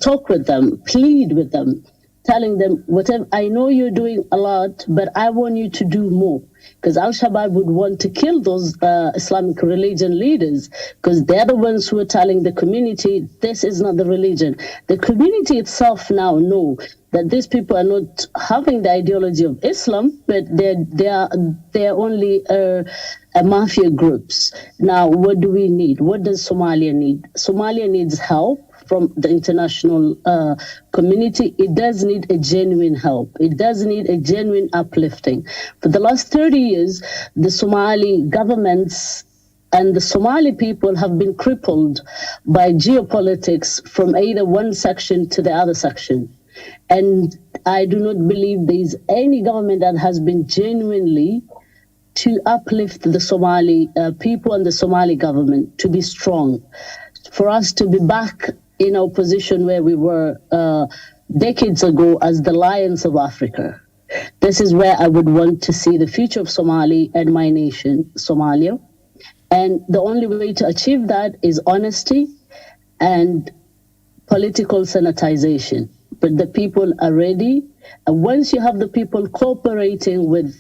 talk with them, plead with them, telling them, whatever, I know you're doing a lot, but I want you to do more. Because Al-Shabaab would want to kill those Islamic religion leaders, because they're the ones who are telling the community, this is not the religion. The community itself now know that these people are not having the ideology of Islam, but they're only mafia groups. Now, what do we need? What does Somalia need? Somalia needs help from the international community. It does need a genuine help. It does need a genuine uplifting. For the last 30 years, the Somali governments and the Somali people have been crippled by geopolitics from either one section to the other section. And I do not believe there is any government that has been genuinely to uplift the Somali people and the Somali government to be strong, for us to be back in our position where we were decades ago as the lions of Africa. This is where I would want to see the future of Somali and my nation, Somalia. And the only way to achieve that is honesty and political sanitization. But the people are ready. And once you have the people cooperating with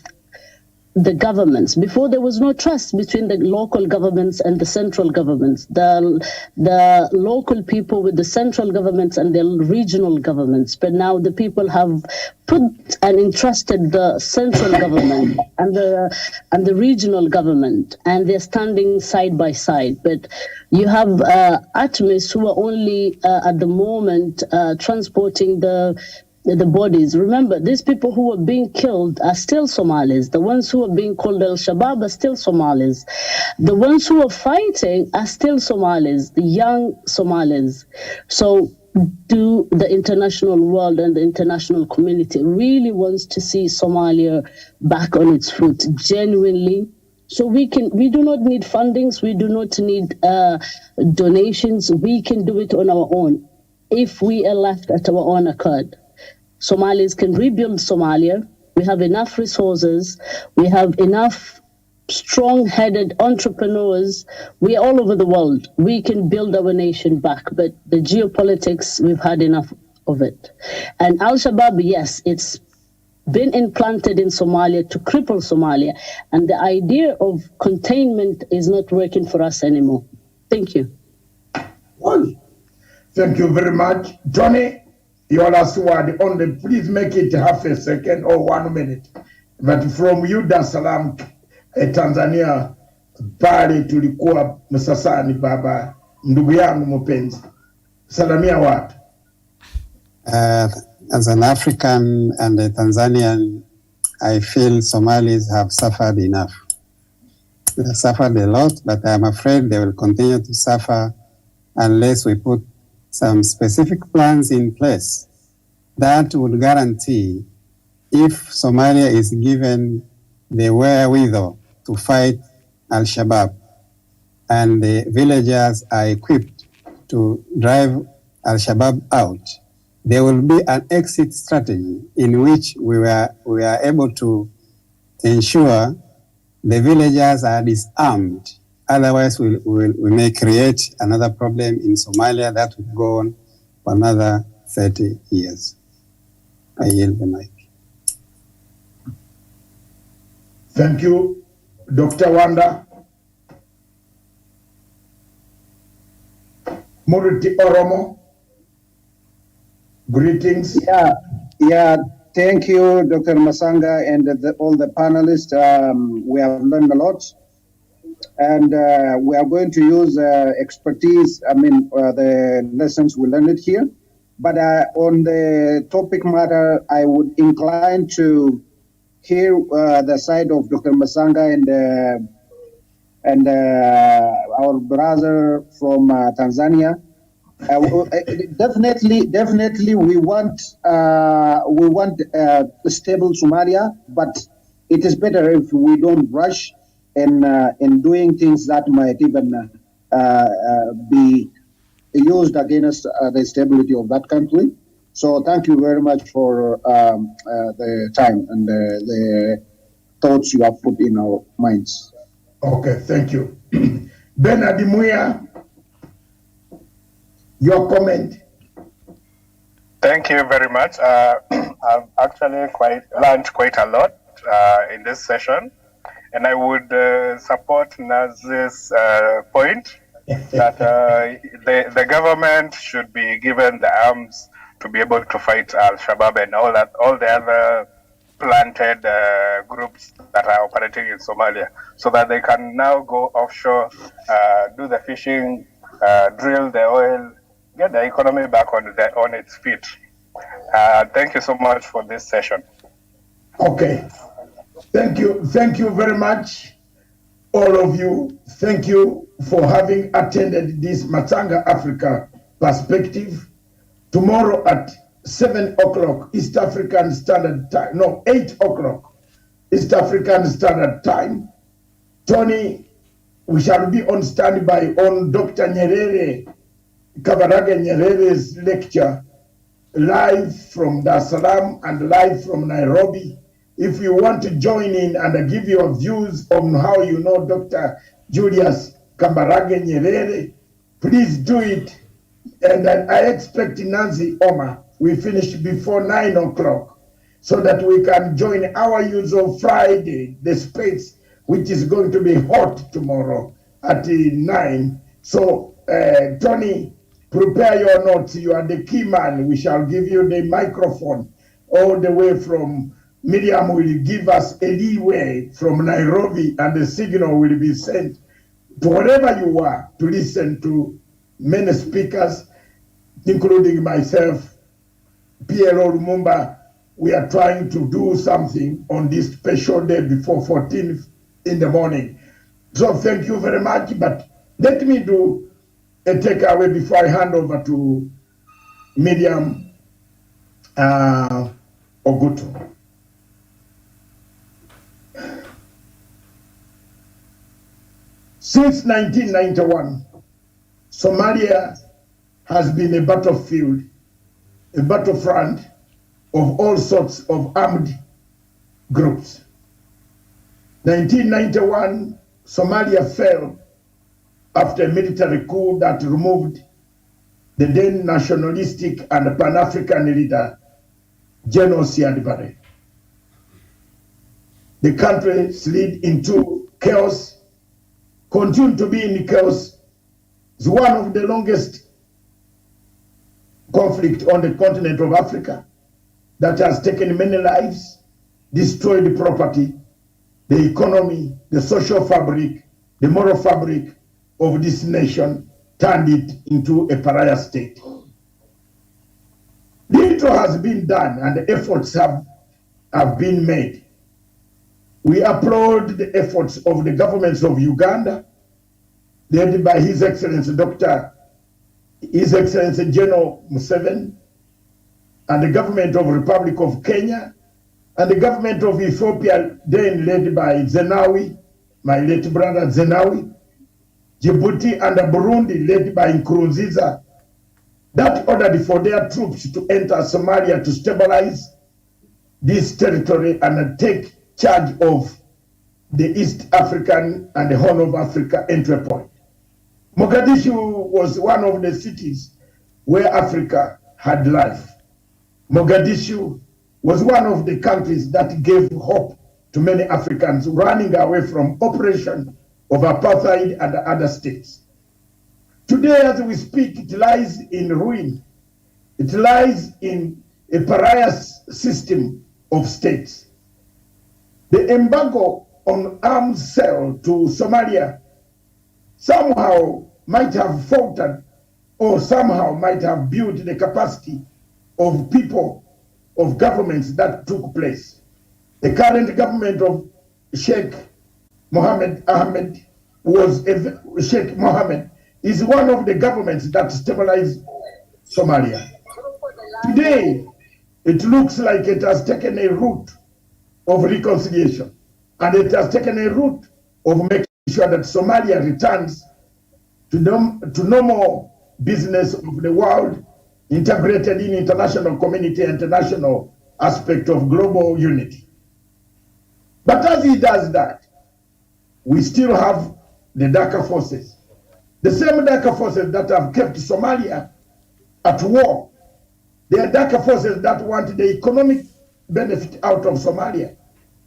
the governments, before there was no trust between the local governments and the central governments, the local people with the central governments and the regional governments. But now the people have put and entrusted the central government and the regional government, and they're standing side by side. But you have ATMIS who are only at the moment transporting the bodies. Remember, these people who are being killed are still Somalis. The ones who are being called Al-Shabaab are still Somalis. The ones who are fighting are still Somalis, the young Somalis. So do the international world and the international community really wants to see Somalia back on its feet, genuinely. So we do not need fundings. We do not need donations. We can do it on our own if we are left at our own accord. Somalis can rebuild Somalia. We have enough resources. We have enough strong-headed entrepreneurs. We are all over the world. We can build our nation back. But the geopolitics, we've had enough of it. And Al-Shabaab, yes, it's been implanted in Somalia to cripple Somalia. And the idea of containment is not working for us anymore. Thank you. Well, thank you very much. Johnny, your last word only, please make it half a second or 1 minute. But from you, Dar es Salaam, Tanzania, pale tulikuwa Msasani, baba, ndugu yangu mpenzi. Salamia watu. As an African and a Tanzanian, I feel Somalis have suffered enough. They have suffered a lot, but I'm afraid they will continue to suffer unless we put some specific plans in place that would guarantee, if Somalia is given the wherewithal to fight Al-Shabaab, and the villagers are equipped to drive Al-Shabaab out, there will be an exit strategy in which we are able to ensure the villagers are disarmed. Otherwise, we may create another problem in Somalia that will go on for another 30 years. I yield the mic. Thank you, Dr. Wanda. Muriti Oromo, greetings. Yeah. Thank you, Dr. Matsanga, and all the panelists. We have learned a lot, and we are going to use expertise. The lessons we learned here. But on the topic matter, I would incline to hear the side of Dr. Matsanga and our brother from Tanzania. Definitely, we want a stable Somalia, but it is better if we don't rush in doing things that might even be used against the stability of that country. So thank you very much for the time and the thoughts you have put in our minds. Okay, thank you. Bernard Muya, your comment. Thank you very much. I've actually learned quite a lot in this session, and I would support Naz's point that the government should be given the arms to be able to fight Al-Shabaab and all the other planted groups that are operating in Somalia, so that they can now go offshore, do the fishing, drill the oil, get the economy back on its feet. Thank you so much for this session. Okay. Thank you very much, all of you. Thank you for having attended this Matsanga Africa Perspective. Tomorrow at 7 o'clock East African Standard Time, no, 8 o'clock East African Standard Time, Tony, we shall be on standby on Dr. Nyerere, Kabarage Nyerere's lecture, live from Dar es Salaam and live from Nairobi. If you want to join in and give your views on how you know Dr. Julius Kabarage Nyerere, please do it. And I expect Nancy Oma, we finish before 9 o'clock, so that we can join our usual Friday, the space, which is going to be hot tomorrow at 9. So, Tony, prepare your notes. You are the key man. We shall give you the microphone all the way from Miriam will give us a leeway from Nairobi, and the signal will be sent to wherever you are to listen to many speakers, including myself, PLO Lumumba. We are trying to do something on this special day before 14th in the morning. So thank you very much, but let me do a takeaway before I hand over to Miriam Ogutu. Since 1991, Somalia has been a battlefield, a battlefront of all sorts of armed groups. 1991, Somalia fell after a military coup that removed the then nationalistic and Pan-African leader, General Siad Barre. The country slid into chaos, continued to be in chaos. It's one of the longest conflict on the continent of Africa that has taken many lives, destroyed the property, the economy, the social fabric, the moral fabric of this nation, turned it into a pariah state. Little has been done and the efforts have been made. We applaud the efforts of the governments of Uganda, led by His Excellency General Museveni, and the government of Republic of Kenya, and the government of Ethiopia, then led by Zenawi, my late brother Zenawi, Djibouti and Burundi, led by Nkurunziza, that ordered for their troops to enter Somalia to stabilize this territory and take charge of the East African and the Horn of Africa entry point. Mogadishu was one of the cities where Africa had life. Mogadishu was one of the countries that gave hope to many Africans running away from oppression of apartheid and other states. Today, as we speak, it lies in ruin. It lies in a pariah system of states. The embargo on arms sale to Somalia somehow might have faltered or somehow might have built the capacity of people, of governments that took place. The current government of Sheikh Mohammed Ahmed Sheikh Mohammed is one of the governments that stabilized Somalia. Today, it looks like it has taken a route of reconciliation, and it has taken a route of making sure that Somalia returns to normal business of the world, integrated in international community, international aspect of global unity. But as he does that, we still have the darker forces. The same darker forces that have kept Somalia at war. They are darker forces that want the economic benefit out of Somalia,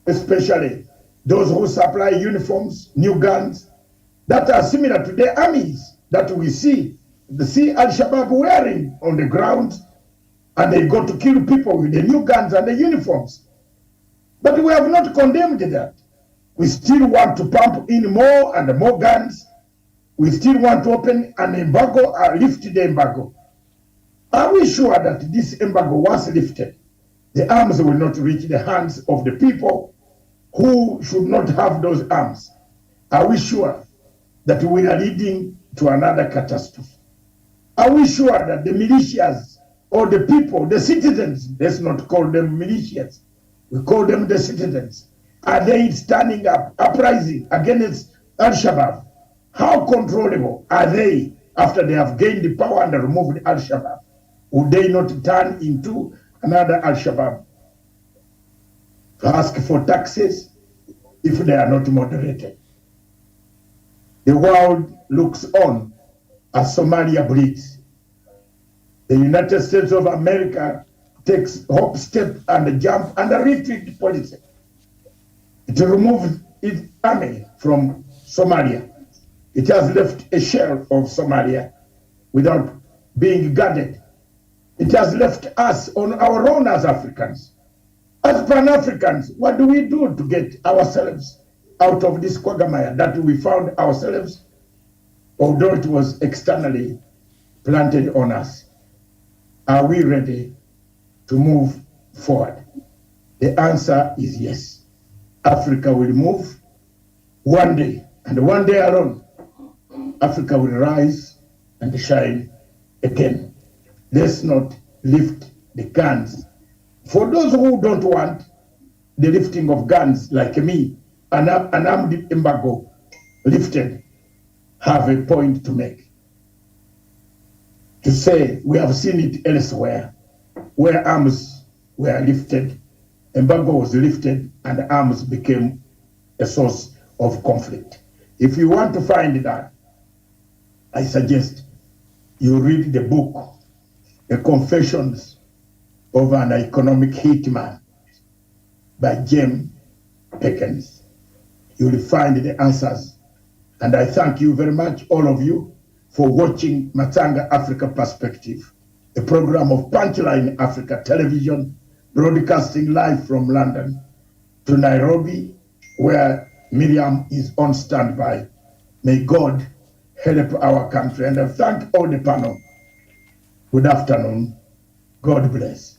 especially those who supply uniforms, new guns, that are similar to the armies that we see Al-Shabaab wearing on the ground, and they go to kill people with the new guns and the uniforms. But we have not condemned that. We still want to pump in more and more guns. We still want to open an embargo or lift the embargo. Are we sure that this embargo, once lifted, the arms will not reach the hands of the people who should not have those arms? Are we sure that we are leading to another catastrophe? Are we sure that the militias or the people, the citizens, let's not call them militias, we call them the citizens, are they standing up, uprising against Al-Shabaab? How controllable are they after they have gained the power and removed Al-Shabaab? Would they not turn into another Al-Shabaab to ask for taxes if they are not moderated? The world looks on as Somalia bleeds. The United States of America takes hop step and jump and a retreat policy. It removed its army from Somalia. It has left a shell of Somalia without being guarded. It has left us on our own as Africans. As Pan-Africans, what do we do to get ourselves out of this quagmire that we found ourselves, although it was externally planted on us? Are we ready to move forward? The answer is yes. Africa will move one day, and one day alone, Africa will rise and shine again. Let's not lift the guns. For those who don't want the lifting of guns like me, an armed embargo lifted, have a point to make. To say we have seen it elsewhere, where arms were lifted, embargo was lifted, and arms became a source of conflict. If you want to find that, I suggest you read the book, The Confessions of an Economic Hitman by James Perkins. You will find the answers. And I thank you very much, all of you, for watching Matsanga Africa Perspective, a program of Punchline Africa Television, broadcasting live from London to Nairobi, where Miriam is on standby. May God help our country. And I thank all the panel. Good afternoon. God bless.